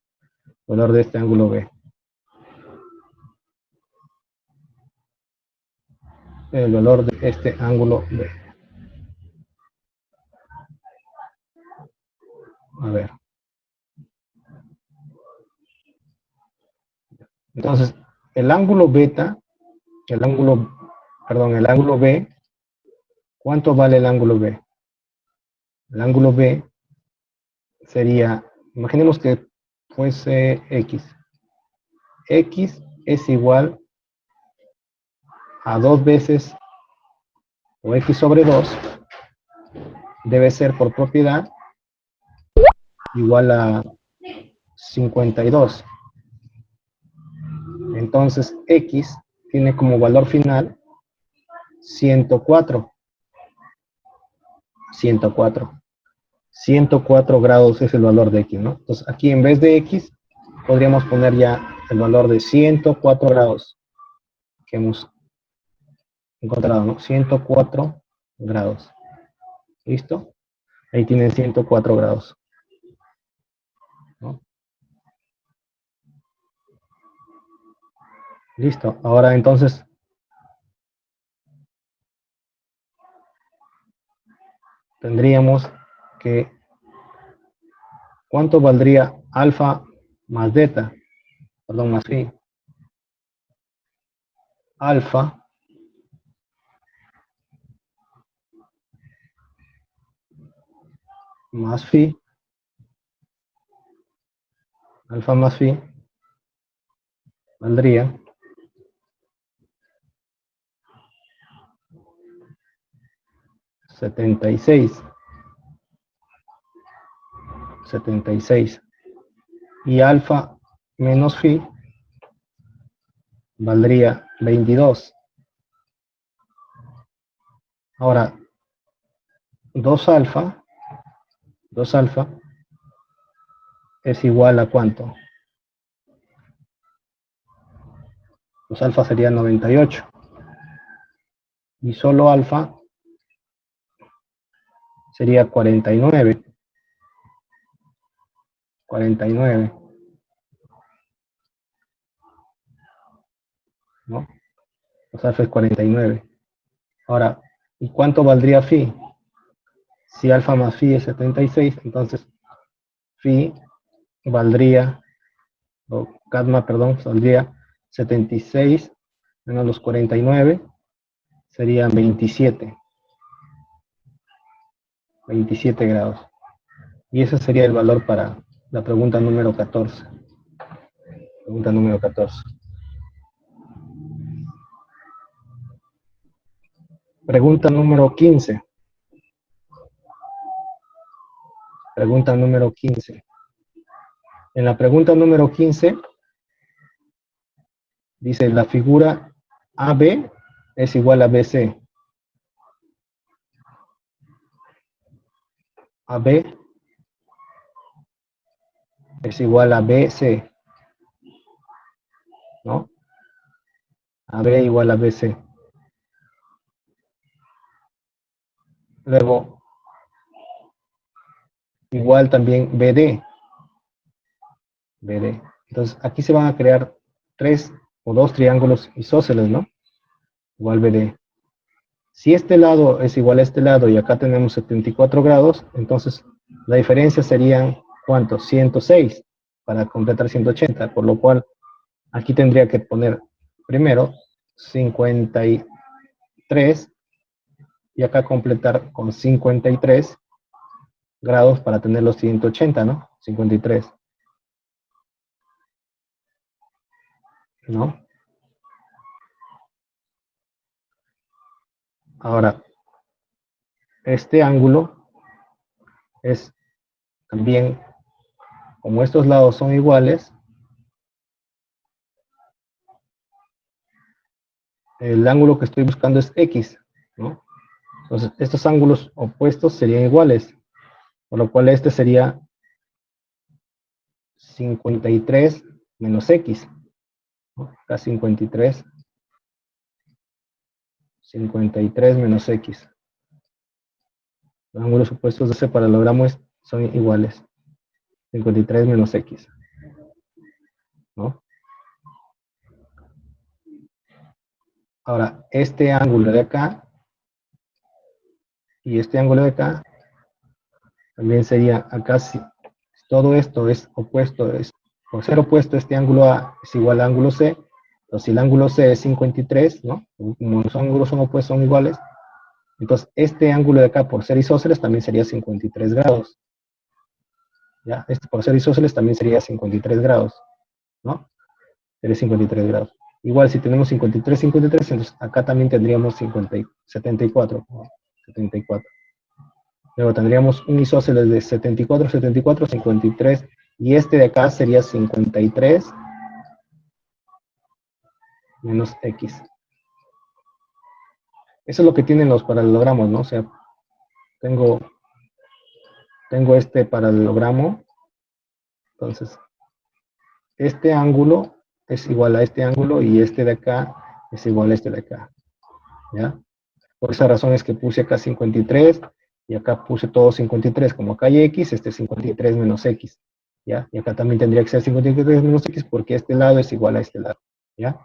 El valor de este ángulo B. El valor de este ángulo B. A ver. Entonces, el ángulo beta, el ángulo B, ¿cuánto vale el ángulo B? El ángulo B sería, imaginemos que fuese X. X es igual a 2 veces, o X sobre 2, debe ser por propiedad igual a 52. Entonces, X tiene como valor final 104. 104. 104 grados es el valor de X, ¿no? Entonces, aquí en vez de X, podríamos poner ya el valor de 104 grados que hemos encontrado, ¿no? 104 grados. ¿Listo? Ahí tienen 104 grados, ¿no? Listo. Ahora entonces tendríamos que, ¿cuánto valdría alfa más beta? Perdón, más phi. Alfa más phi, alfa más phi, valdría 76. 76. Y alfa menos phi valdría 22. Ahora, 2 alfa, 2 alfa es igual a ¿cuánto? 2 alfa sería 98. Y solo alfa sería 49. 49, ¿no? 2 alfa es 49. Ahora, ¿y cuánto valdría phi? Si alfa más phi es 76, entonces phi valdría, o gamma, perdón, valdría 76 menos los 49, serían 27. 27 grados. Y ese sería el valor para la pregunta número 14. Pregunta número 14. Pregunta número 15. Pregunta número 15. En la pregunta número 15 dice la figura AB es igual a BC. AB es igual a BC, ¿no? AB igual a BC. Luego, igual también BD. BD. Entonces, aquí se van a crear 3 o 2 triángulos isósceles, ¿no? Igual BD. Si este lado es igual a este lado y acá tenemos 74 grados, entonces la diferencia serían, ¿cuántos? 106 para completar 180, por lo cual aquí tendría que poner primero 53 y acá completar con 53 grados para tener los 180, ¿no? 53, ¿no? Ahora, este ángulo es también, como estos lados son iguales, el ángulo que estoy buscando es X, ¿no? Entonces, estos ángulos opuestos serían iguales, por lo cual este sería 53 menos X, ¿no? Acá 53 menos X. Los ángulos opuestos de ese paralogramo son iguales. 53 menos X, ¿no? Ahora, este ángulo de acá y este ángulo de acá también sería acá, si todo esto es opuesto, por ser opuesto este ángulo A es igual al ángulo C, entonces si el ángulo C es 53, ¿no? Como los ángulos son opuestos, son iguales, entonces este ángulo de acá por ser isósceles también sería 53 grados. ¿Ya? Este por ser isósceles también sería 53 grados, ¿no? Sería 53 grados. Igual si tenemos 53, 53, entonces acá también tendríamos 50, 74, ¿no? 74. Luego tendríamos un isósceles de 74, 74, 53, y este de acá sería 53 menos X. Eso es lo que tienen los paralelogramos, ¿no? O sea, tengo este paralelogramo, entonces, este ángulo es igual a este ángulo y este de acá es igual a este de acá, ¿ya? Por esa razón es que puse acá 53 y acá puse todo 53. Como acá hay x, este es 53 menos x, ¿ya? Y acá también tendría que ser 53 menos x porque este lado es igual a este lado, ¿ya?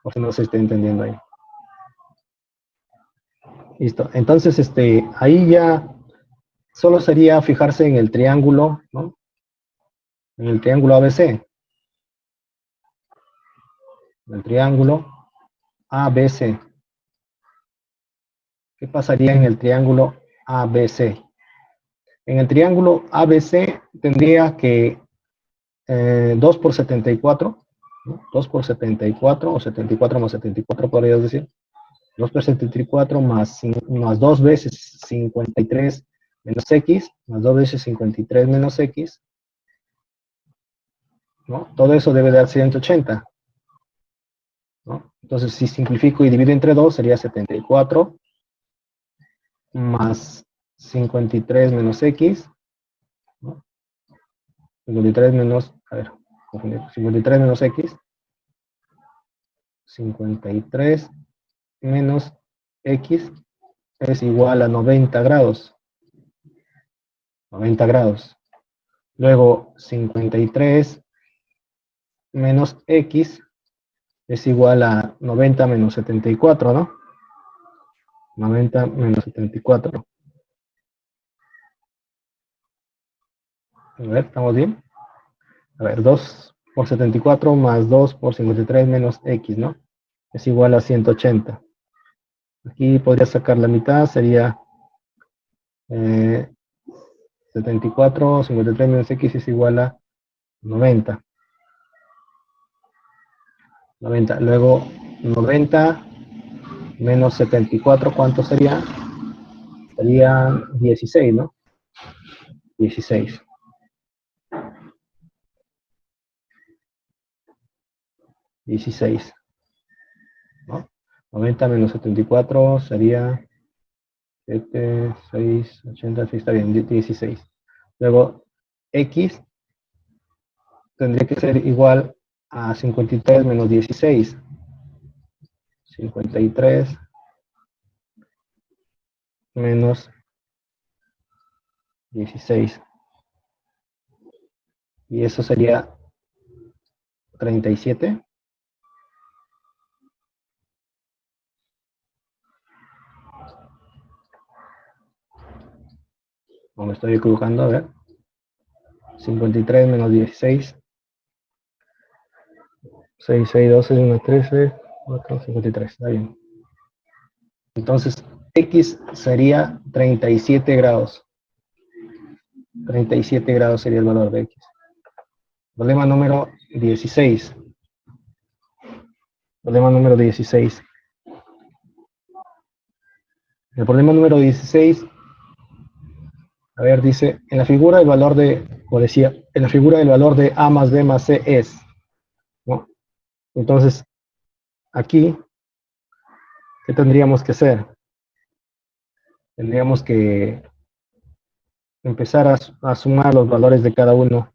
Por si no se está entendiendo ahí. Listo. Entonces, ahí ya solo sería fijarse en el triángulo, ¿no? En el triángulo ABC. El triángulo ABC. ¿Qué pasaría en el triángulo ABC? En el triángulo ABC tendría que 2 por 74, ¿no? 2 por 74, o 74 más 74 podrías decir. 2 por 74 más 2 veces 53 menos x, más 2 veces 53 menos x, ¿no? Todo eso debe dar 180, ¿no? Entonces, si simplifico y divido entre 2, sería 74 más 53 menos x, ¿no? 53 menos, a ver, 53 menos x, 53 menos x es igual a 90 grados. 90 grados. Luego, 53 menos x es igual a 90 menos 74, ¿no? 90 menos 74. A ver, ¿estamos bien? A ver, 2 por 74 más 2 por 53 menos x, ¿no? Es igual a 180. Aquí podría sacar la mitad, sería 74, 53 menos x es igual a 90. 90. Luego, 90 menos 74, ¿cuánto sería? Sería 16, ¿no? 16. 16, ¿no? 90 menos 74 sería 7, 6, 80, sí, está bien, 16. Luego, x tendría que ser igual a 53 menos 16. 53 menos 16. Y eso sería 37. O me estoy equivocando, a ver. 53 menos 16. 6, 6, 12, 1, 13, 4, 53. Está bien. Entonces, x sería 37 grados. 37 grados sería el valor de x. Problema número 16. Problema número 16. El problema número 16, a ver, dice, en la figura el valor de, o decía, en la figura el valor de a más b más c es, ¿no? Entonces, aquí, ¿qué tendríamos que hacer? Tendríamos que empezar a sumar los valores de cada uno.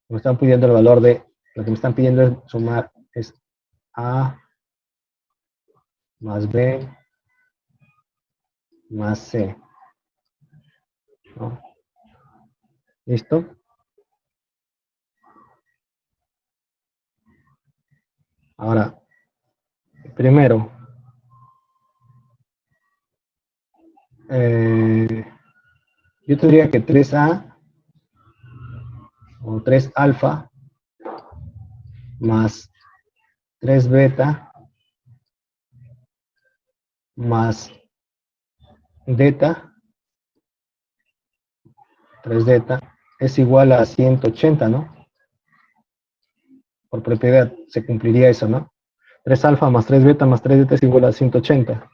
Me están pidiendo el valor de, lo que me están pidiendo es sumar, es a más b más c, ¿no? ¿Listo? Ahora, primero, yo tendría que 3a o 3 alfa más 3 beta más delta, 3 delta, es igual a 180, ¿no? Por propiedad se cumpliría eso, ¿no? 3 alfa más 3 beta más 3 delta es igual a 180.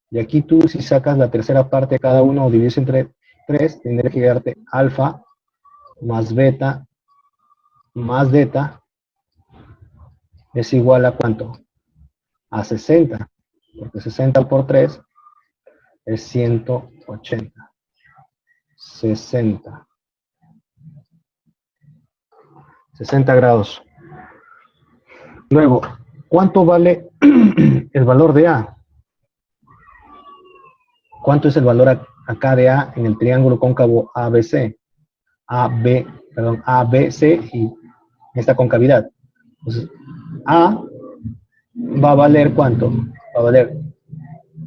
Y aquí tú, si sacas la tercera parte de cada uno o divides entre 3, tendría que darte alfa más beta más delta es igual a ¿cuánto? A 60. Porque 60 por 3 es 180. 60. 60 grados. Luego, ¿cuánto vale el valor de A? ¿Cuánto es el valor acá de A en el triángulo cóncavo ABC? ABC y esta concavidad. Entonces, A va a valer ¿cuánto? Va a valer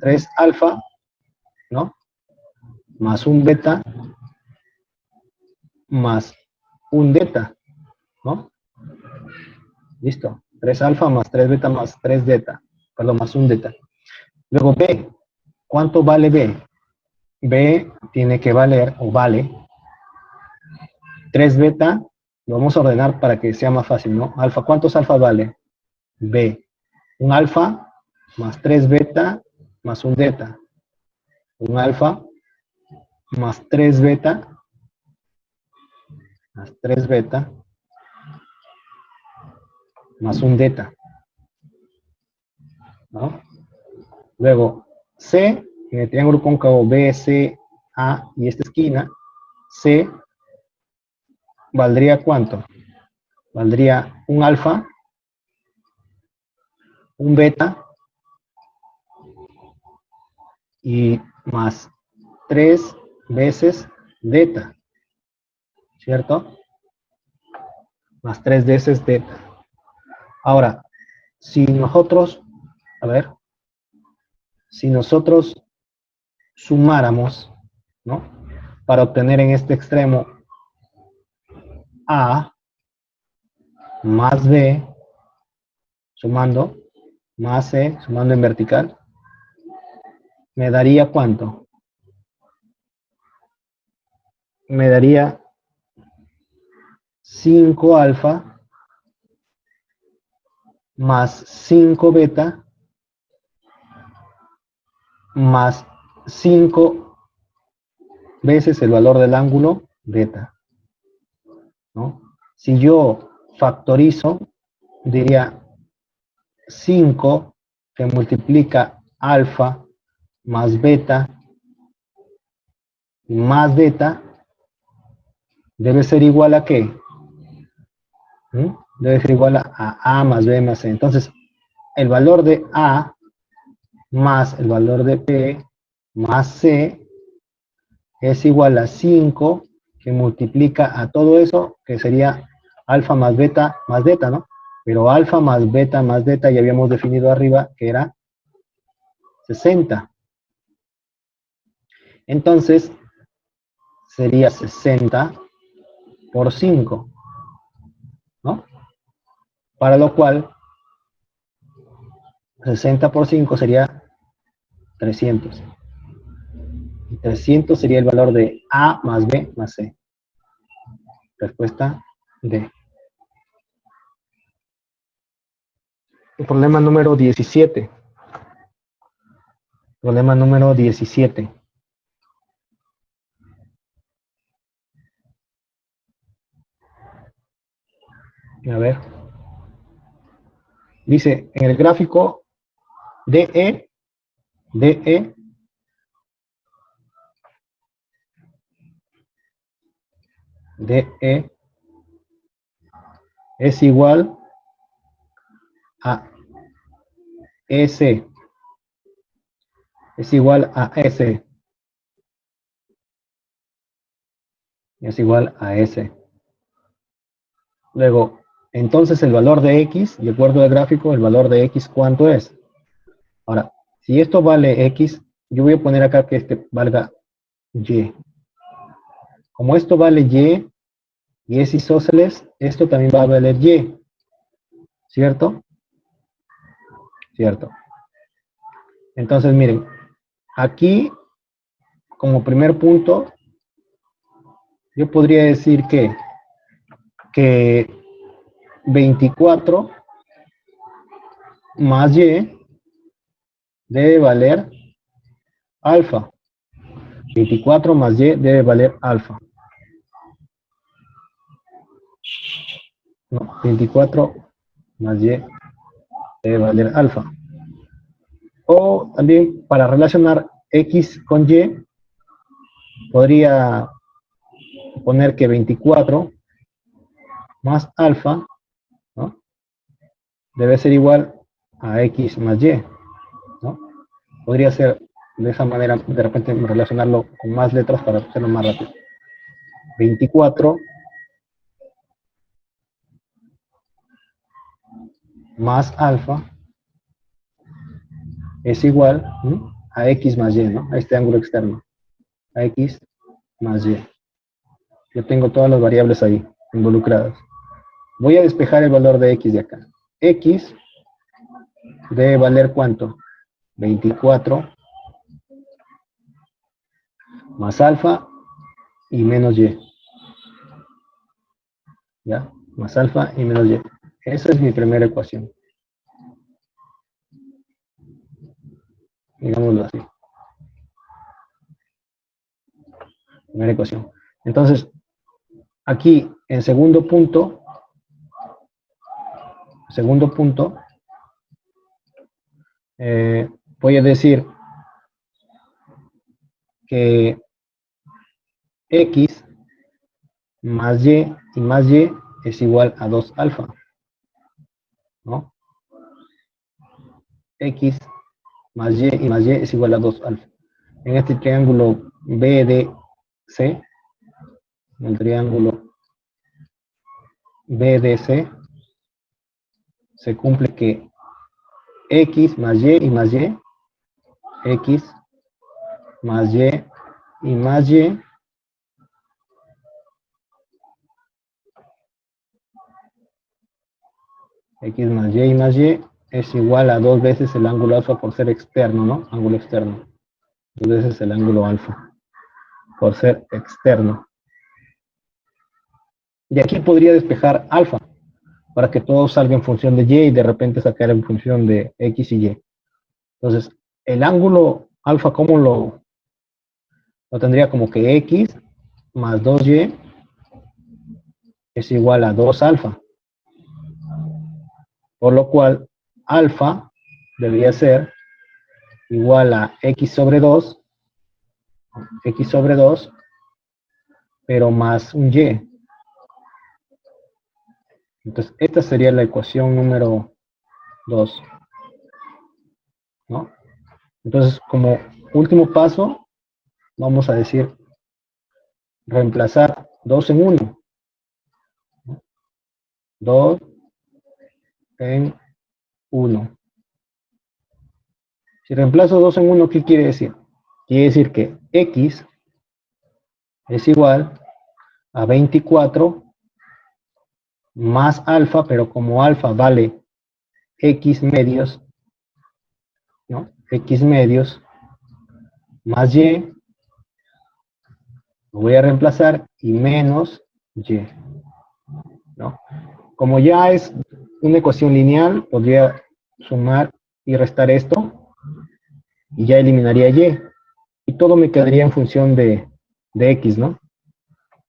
3 alfa, ¿no? Más un beta, más un delta, ¿no? Listo. 3 alfa más 3 beta más 3 delta. Perdón, más un delta. Luego B. ¿Cuánto vale B? B tiene que valer, o vale, 3 beta. Lo vamos a ordenar para que sea más fácil, ¿no? Alfa, ¿cuántos alfa vale? B. Un alfa más 3 beta más un delta. Un alfa más 3 beta más 3 beta más un delta, ¿no? Luego, C, en el triángulo cóncavo BCA y esta esquina, C valdría ¿cuánto? Valdría un alfa, un beta y más 3 veces delta, ¿cierto? Más 3 veces delta. Ahora, si nosotros, a ver, si nosotros sumáramos, ¿no? Para obtener en este extremo A más B, sumando, más C, sumando en vertical, me daría ¿cuánto? Me daría 5 alfa más 5 beta más 5 veces el valor del ángulo beta, ¿no? Si yo factorizo, diría 5 que multiplica alfa más beta debe ser igual a ¿qué? ¿Mm? Debe ser igual a más B más C. Entonces, el valor de A más el valor de B más C es igual a 5 que multiplica a todo eso, que sería alfa más beta, ¿no? Pero alfa más beta ya habíamos definido arriba que era 60. Entonces, sería 60 por 5, ¿no? Para lo cual, 60 por 5 sería 300. Y 300 sería el valor de A más B más C. Respuesta D. El problema número 17. Problema número 17. A ver. Dice, en el gráfico DE, DE, DE es igual a S. Es igual a S. Es igual a S. Luego, entonces el valor de X, de acuerdo al gráfico, el valor de X, ¿cuánto es? Ahora, si esto vale X, yo voy a poner acá que este valga Y. Como esto vale y es isósceles, esto también va a valer Y. ¿Cierto? Cierto. Entonces, miren, aquí, como primer punto, yo podría decir que 24 más Y debe valer alfa. 24 más Y debe valer alfa. No, 24 más Y debe valer alfa. O también para relacionar X con Y, podría poner que 24 más alfa, ¿no? debe ser igual a X más Y, ¿no? Podría ser de esa manera, de repente relacionarlo con más letras para hacerlo más rápido. 24 más alfa es igual, ¿no?, a X más Y, ¿no? A este ángulo externo. A X más Y. Yo tengo todas las variables ahí involucradas. Voy a despejar el valor de X de acá. X debe valer ¿cuánto? 24 más alfa y menos Y. ¿Ya? Más alfa y menos Y. Esa es mi primera ecuación. Digámoslo así. Primera ecuación. Entonces, aquí en segundo punto, voy a decir que X más Y es igual a 2 alfa, ¿no? X más Y es igual a 2 alfa. En este triángulo BDC, en el triángulo BDC, se cumple que X más Y y más Y, X más Y y más Y, X más Y y más Y es igual a 2 veces el ángulo alfa por ser externo, ¿no? Ángulo externo. 2 veces el ángulo alfa por ser externo. Y aquí podría despejar alfa para que todo salga en función de Y y de repente sacar en función de X y Y. Entonces, el ángulo alfa, ¿cómo lo tendría? Como que X más 2Y es igual a 2 alfa. Por lo cual, alfa debería ser igual a X sobre 2, pero más un Y. Entonces, esta sería la ecuación número 2, ¿no? Entonces, como último paso, vamos a decir reemplazar 2 en 1. 2 en 1. Si reemplazo 2 en 1, ¿qué quiere decir? Quiere decir que X es igual a 24 más alfa, pero como alfa vale X medios, ¿no? X medios más Y, lo voy a reemplazar, y menos Y, ¿no? Como ya es una ecuación lineal, podría sumar y restar esto, y ya eliminaría Y, y todo me quedaría en función de X, ¿no?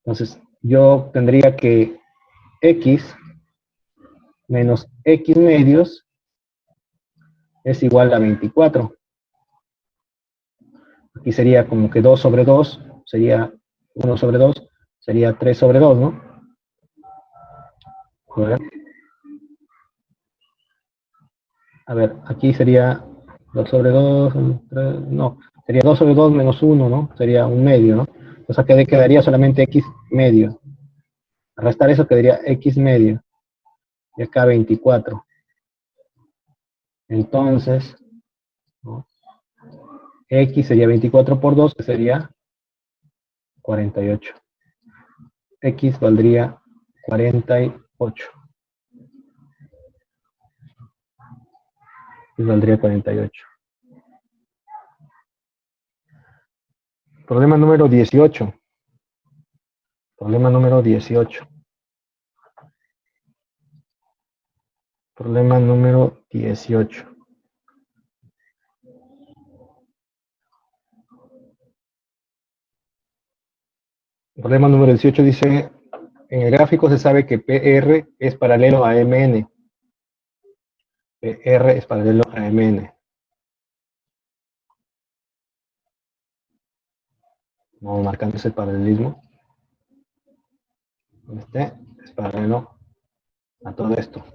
Entonces, yo tendría que X menos X medios es igual a 24. Aquí sería como que 2 sobre 2, sería 1 sobre 2, sería 3 sobre 2, ¿no? A ver, aquí sería 2 sobre 2, 3, no, sería 2 sobre 2 menos 1, ¿no? Sería un medio, ¿no? O sea, que quedaría solamente X medio. Al restar eso quedaría X medio. Y acá 24. Entonces, ¿no?, X sería 24 por 2, que sería 48. X valdría 48. X valdría 48. Problema número 18. Problema número 18. Problema número 18. Problema número 18 dice, en el gráfico se sabe que PR es paralelo a MN. PR es paralelo a MN. Vamos marcando ese paralelismo. Este es paralelo a todo esto.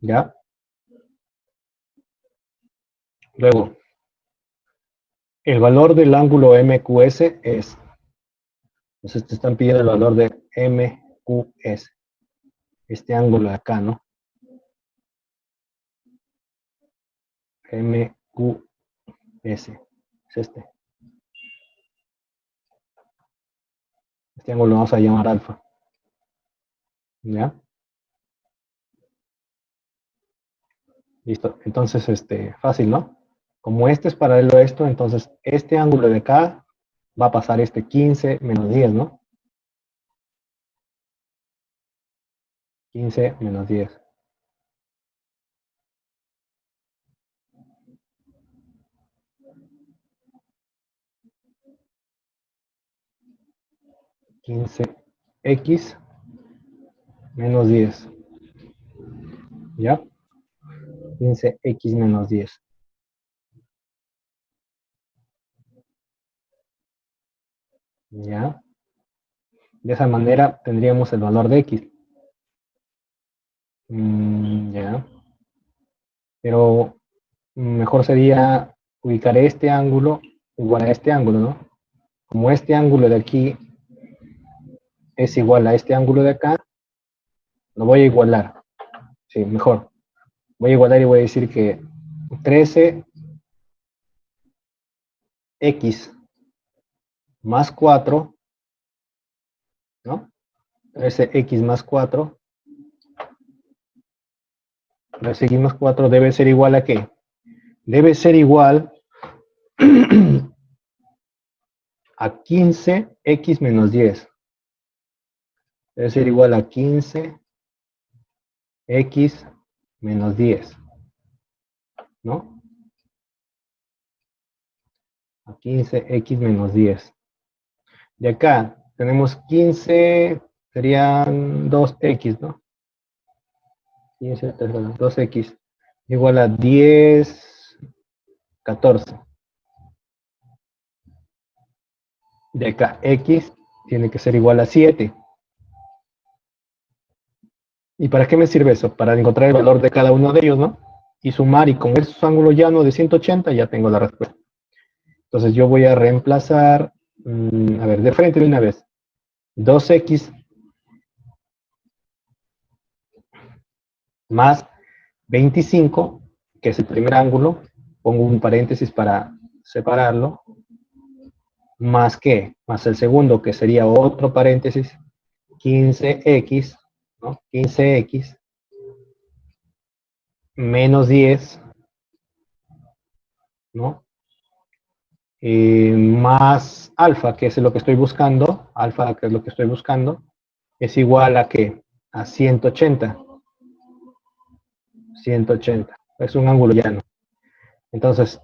¿Ya? Luego, el valor del ángulo MQS es, entonces te están pidiendo el valor de MQS, este ángulo de acá, ¿no? MQS, es este. Este ángulo lo vamos a llamar alfa, ¿ya? Listo, entonces, fácil, ¿no? Como este es paralelo a esto, entonces este ángulo de acá va a pasar este 15 menos 10, ¿no? 15 menos 10. 15x menos 10, ¿ya? 15x menos 10, ¿ya? De esa manera tendríamos el valor de x. Ya. Pero mejor sería ubicar este ángulo igual a este ángulo, ¿no? Como este ángulo de aquí es igual a este ángulo de acá, lo voy a igualar. Sí, mejor. Voy a igualar y voy a decir que 13x más 4, ¿no? 13x más 4, 13x más 4 debe ser igual a ¿qué? Debe ser igual a 15x menos 10. Debe ser igual a 15x menos 10, ¿no? A 15x menos 10. De acá tenemos 15, serían 2x, ¿no? 15, 2x igual a 10, 14. De acá x tiene que ser igual a 7. ¿Y para qué me sirve eso? Para encontrar el valor de cada uno de ellos, ¿no? Y sumar, y con esos ángulos llanos de 180 ya tengo la respuesta. Entonces yo voy a reemplazar, a ver, de frente de una vez, 2x más 25, que es el primer ángulo, pongo un paréntesis para separarlo, más que, más el segundo, que sería otro paréntesis, 15x, ¿no? 15x menos 10, ¿no? Más alfa, que es lo que estoy buscando, alfa, que es lo que estoy buscando, es igual a ¿qué? A 180. 180. Es un ángulo llano. Entonces,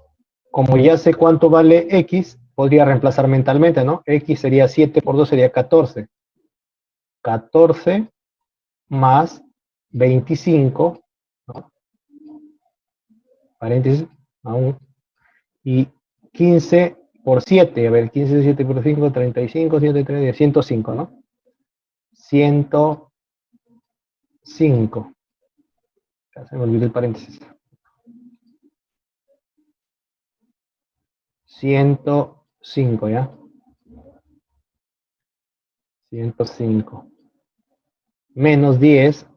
como ya sé cuánto vale x, podría reemplazar mentalmente, ¿no? X sería 7 por 2 sería 14. 14 más 25, ¿no? Paréntesis, aún, y 15 por 7, a ver, 15, 7 por 5, 35, 7, 3, 105, ¿no? 105. Ya se me olvidó el paréntesis. 105, ¿ya? 105. Menos 10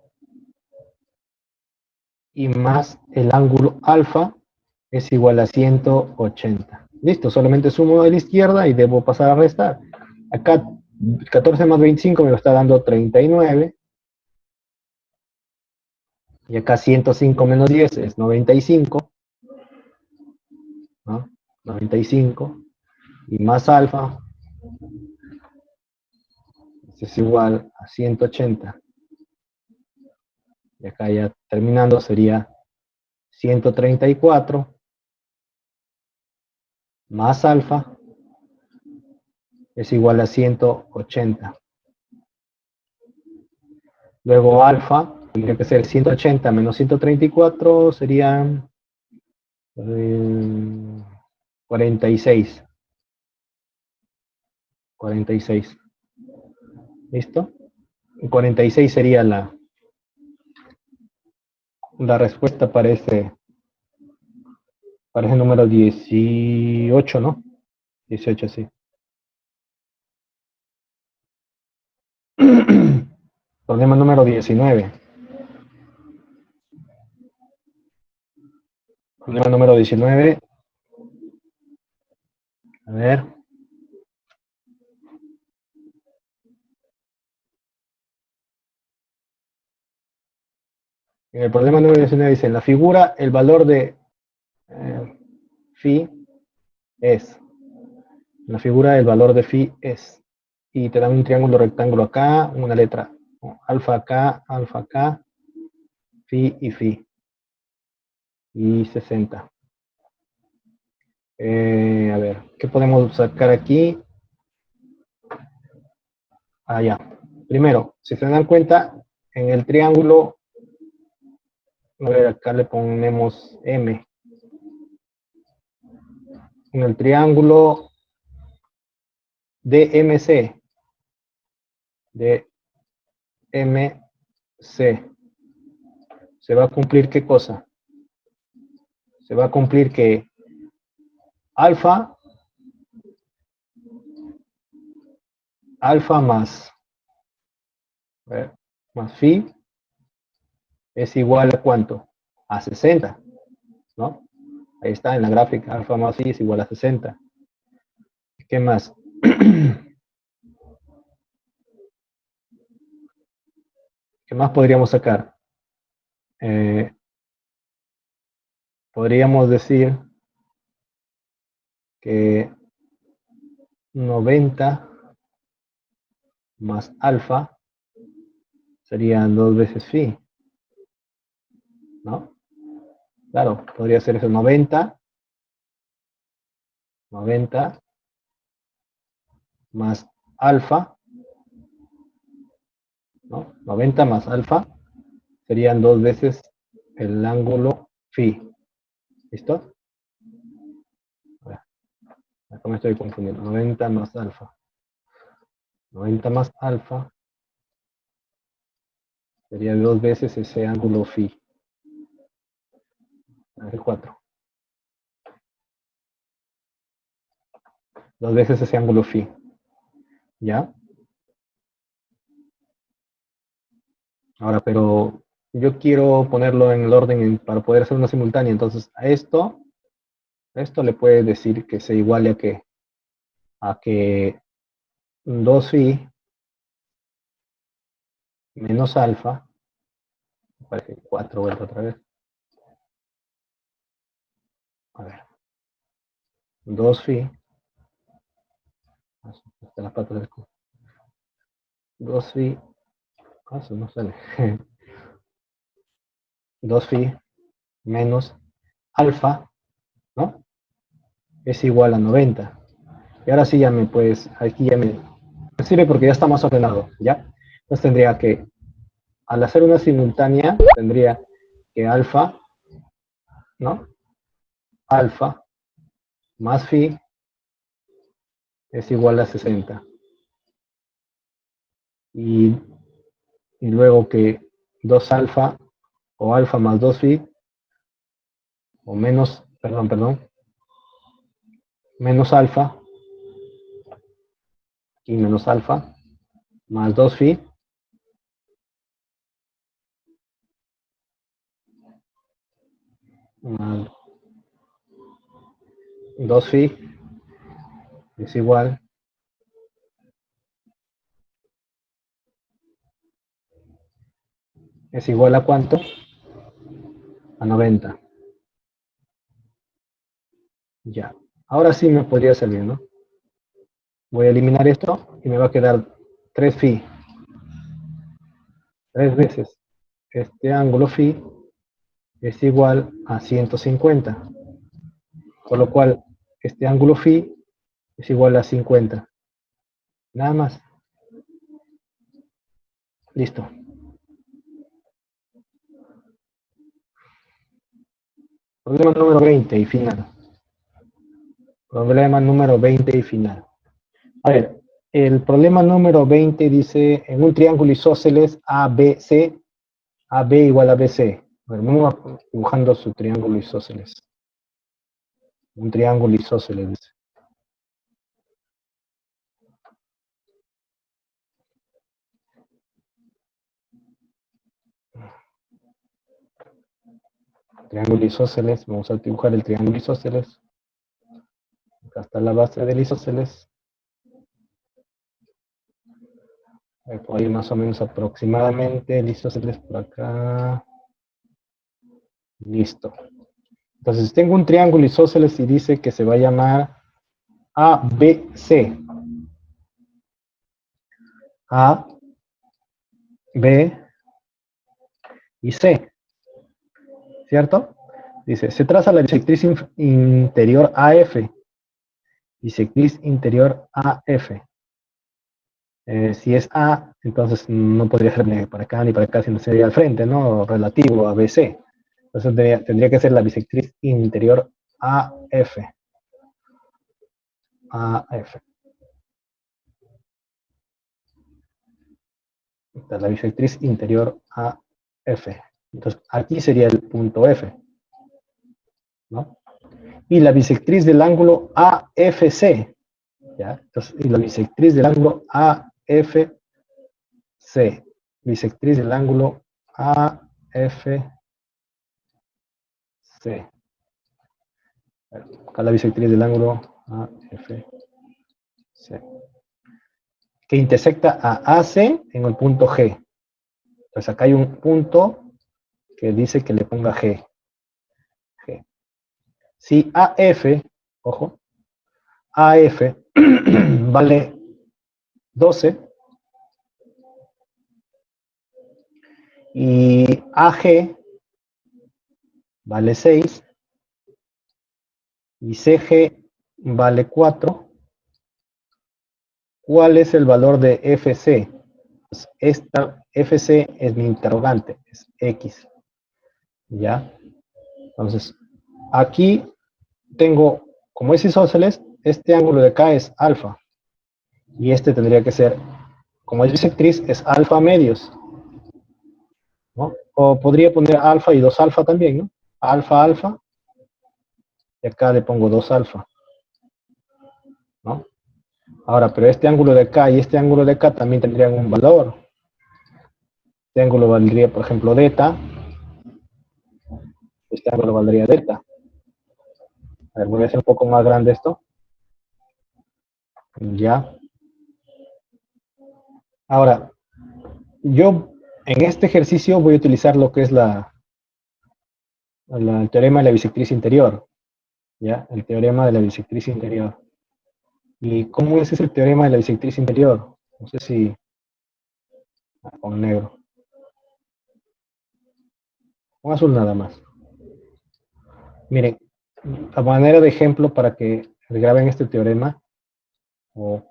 y más el ángulo alfa es igual a 180. Listo, solamente sumo de la izquierda y debo pasar a restar. Acá 14 más 25 me lo está dando 39. Y acá 105 menos 10 es 95, ¿no? 95. Y más alfa es igual a 180. Y acá ya terminando sería 134 más alfa es igual a 180. Luego alfa tendría que ser 180 menos 134 serían 46. 46. ¿Listo? 46 sería La respuesta parece número 18, ¿no? 18, sí. Problema número 19. Problema número 19. A ver. En el problema número 19 dice, en la figura el valor de phi es. En la figura el valor de phi es. Y te dan un triángulo rectángulo acá, una letra alfa acá, phi y phi. Y 60. A ver, ¿qué podemos sacar aquí? Ah, ya. Primero, si se dan cuenta, en el triángulo, a ver, acá le ponemos M. En el triángulo DMC, DMC, se va a cumplir ¿qué cosa? Se va a cumplir que alfa, alfa más, a ver, más phi es igual a ¿cuánto? A 60, ¿no? Ahí está en la gráfica, alfa más phi es igual a 60. ¿Qué más? ¿Qué más podríamos sacar? Podríamos decir que 90 más alfa serían 2 veces phi, ¿no? Claro, podría ser eso, 90 más alfa, ¿no? 90 más alfa serían 2 veces el ángulo phi. ¿Listo? Acá me estoy confundiendo. 90 más alfa. 90 más alfa sería 2 veces ese ángulo phi. A ver, 4. 2 veces ese ángulo phi. ¿Ya? Ahora, pero yo quiero ponerlo en el orden para poder hacer una simultánea. Entonces, a esto le puede decir que se iguale a que 2 phi menos alfa, me parece 4 vuelta otra vez. A ver, 2 phi, hasta las patas del cubo. 2 phi, eso no sale. 2 phi menos alfa, ¿no? Es igual a 90. Y ahora sí ya aquí ya me sirve porque ya está más ordenado, ¿ya? Entonces tendría que, al hacer una simultánea, tendría que alfa, ¿no? Alfa más phi es igual a 60. Y, y luego que 2 alfa o alfa más 2 phi, o menos, perdón, menos alfa, y menos alfa, más 2 phi, más 2 phi es igual a ¿cuánto? A 90. Ya. Ahora sí me podría salir, ¿no? Voy a eliminar esto y me va a quedar 3 phi. 3 veces este ángulo phi es igual a 150. Con lo cual, este ángulo phi es igual a 50. Nada más. Listo. Problema número 20 y final. Problema número 20 y final. A ver, el problema número 20 dice, en un triángulo isósceles ABC, AB igual a BC. A ver, vamos dibujando su triángulo isósceles. Un triángulo isósceles, dice. Triángulo isósceles, vamos a dibujar el triángulo isósceles. Acá está la base del isósceles. Por ahí más o menos aproximadamente el isósceles por acá. Listo. Entonces tengo un triángulo isósceles y dice que se va a llamar ABC. A, B y C. ¿Cierto? Dice, se traza la bisectriz interior AF. Bisectriz interior AF. Si es A, entonces no podría ser ni para acá ni para acá, sino sería al frente, ¿no? Relativo a BC. Entonces tendría que ser la bisectriz interior AF. AF. Esta es la bisectriz interior AF. Entonces aquí sería el punto F, ¿no? Y la bisectriz del ángulo AFC, ¿ya? Entonces, y la bisectriz del ángulo AFC. Bisectriz del ángulo AFC. Acá la bisectriz del ángulo AFC. Que intersecta a AC en el punto G. Entonces acá hay un punto que dice que le ponga G. G. Si AF, ojo, AF vale 12 y AG vale 6 y CG vale 4, ¿cuál es el valor de FC? Pues esta FC es mi interrogante, es X. ¿Ya? Entonces, aquí tengo, como es isósceles, este ángulo de acá es alfa. Y este tendría que ser, como es bisectriz, es alfa medios, ¿no? O podría poner alfa y 2 alfa también, ¿no? Alfa, alfa, y acá le pongo 2 alfa, ¿no? Ahora, pero este ángulo de acá y este ángulo de acá también tendrían un valor. Este ángulo valdría, por ejemplo, delta. Este ángulo valdría delta. A ver, voy a hacer un poco más grande esto. Ya. Ahora, yo en este ejercicio voy a utilizar lo que es el teorema de la bisectriz interior. ¿Ya? El teorema de la bisectriz interior. ¿Y cómo es ese teorema de la bisectriz interior? No sé si con negro. Con azul nada más. Miren, a manera de ejemplo para que graben este teorema, o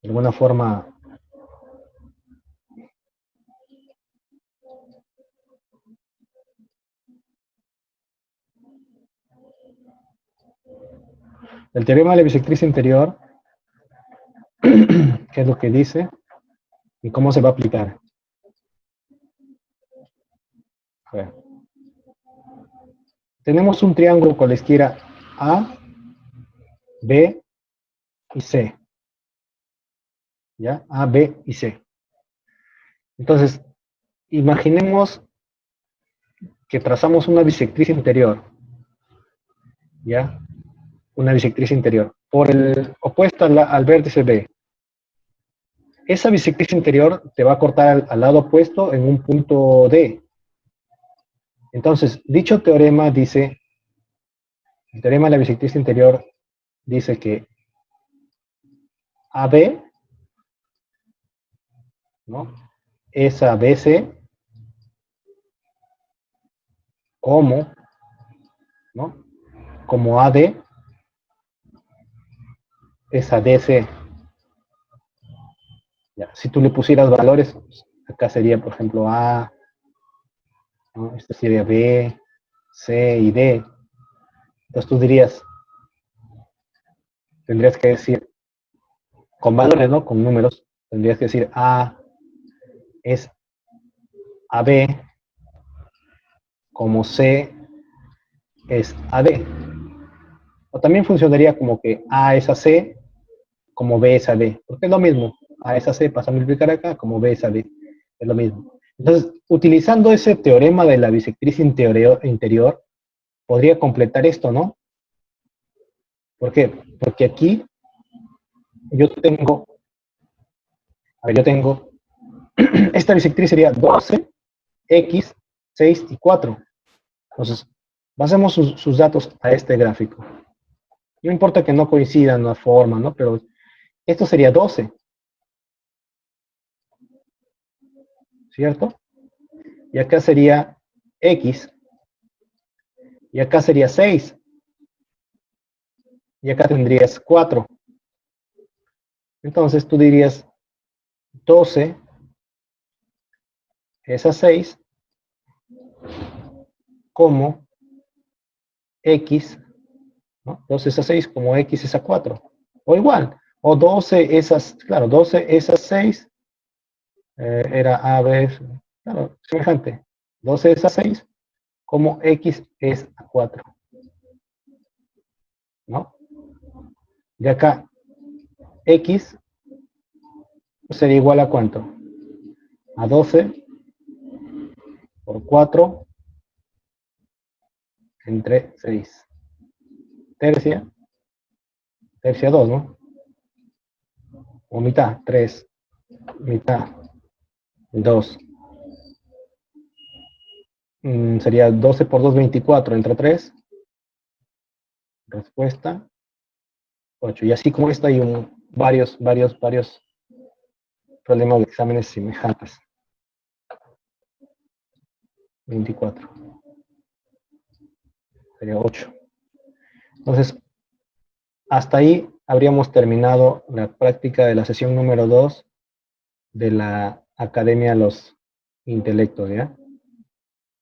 de alguna forma el teorema de la bisectriz interior, qué es lo que dice y cómo se va a aplicar. A ver. Tenemos un triángulo cualesquiera A, B y C. ¿Ya? A, B y C. Entonces, imaginemos que trazamos una bisectriz interior. ¿Ya? Una bisectriz interior. Por el opuesto al vértice B. Esa bisectriz interior te va a cortar al lado opuesto en un punto D. Entonces, dicho teorema dice, el teorema de la bisectriz interior dice que AB, ¿no? Es ABC como, ¿no? Como AD es ADC. Ya, si tú le pusieras valores, pues, acá sería, por ejemplo, A, ¿no? Este sería B, C y D. Entonces tú dirías, tendrías que decir, con valores, ¿no? Con números, tendrías que decir A es AB como C es a D. O también funcionaría como que A es a C, como B es a D. Porque es lo mismo. A es a C pasa a multiplicar acá, como B es a D. Es lo mismo. Entonces, utilizando ese teorema de la bisectriz interior, podría completar esto, ¿no? ¿Por qué? Porque aquí yo tengo, esta bisectriz sería 12, X, 6 y 4. Entonces, basemos sus datos a este gráfico. No importa que no coincidan la forma, ¿no? Pero esto sería 12, ¿cierto? Y acá sería X, y acá sería 6, y acá tendrías 4. Entonces tú dirías 12 es a 6 como X, ¿no? 12 es a 6 como X es a 4. O igual, o 12 es a, claro, 12 es a 6, era A, B, claro, semejante. 12 es a 6 como X es a 4, ¿no? De acá, X sería igual a ¿cuánto? A 12 por 4 entre 6. Tercia, tercia 2, ¿no? O mitad, 3, mitad, 2. Sería 12 por 2, 24, entre 3. Respuesta, 8. Y así como esto hay varios problemas de exámenes semejantes. 24. Sería 8. Entonces, hasta ahí habríamos terminado la práctica de la sesión número 2 de la Academia de los Intelectos, ¿ya?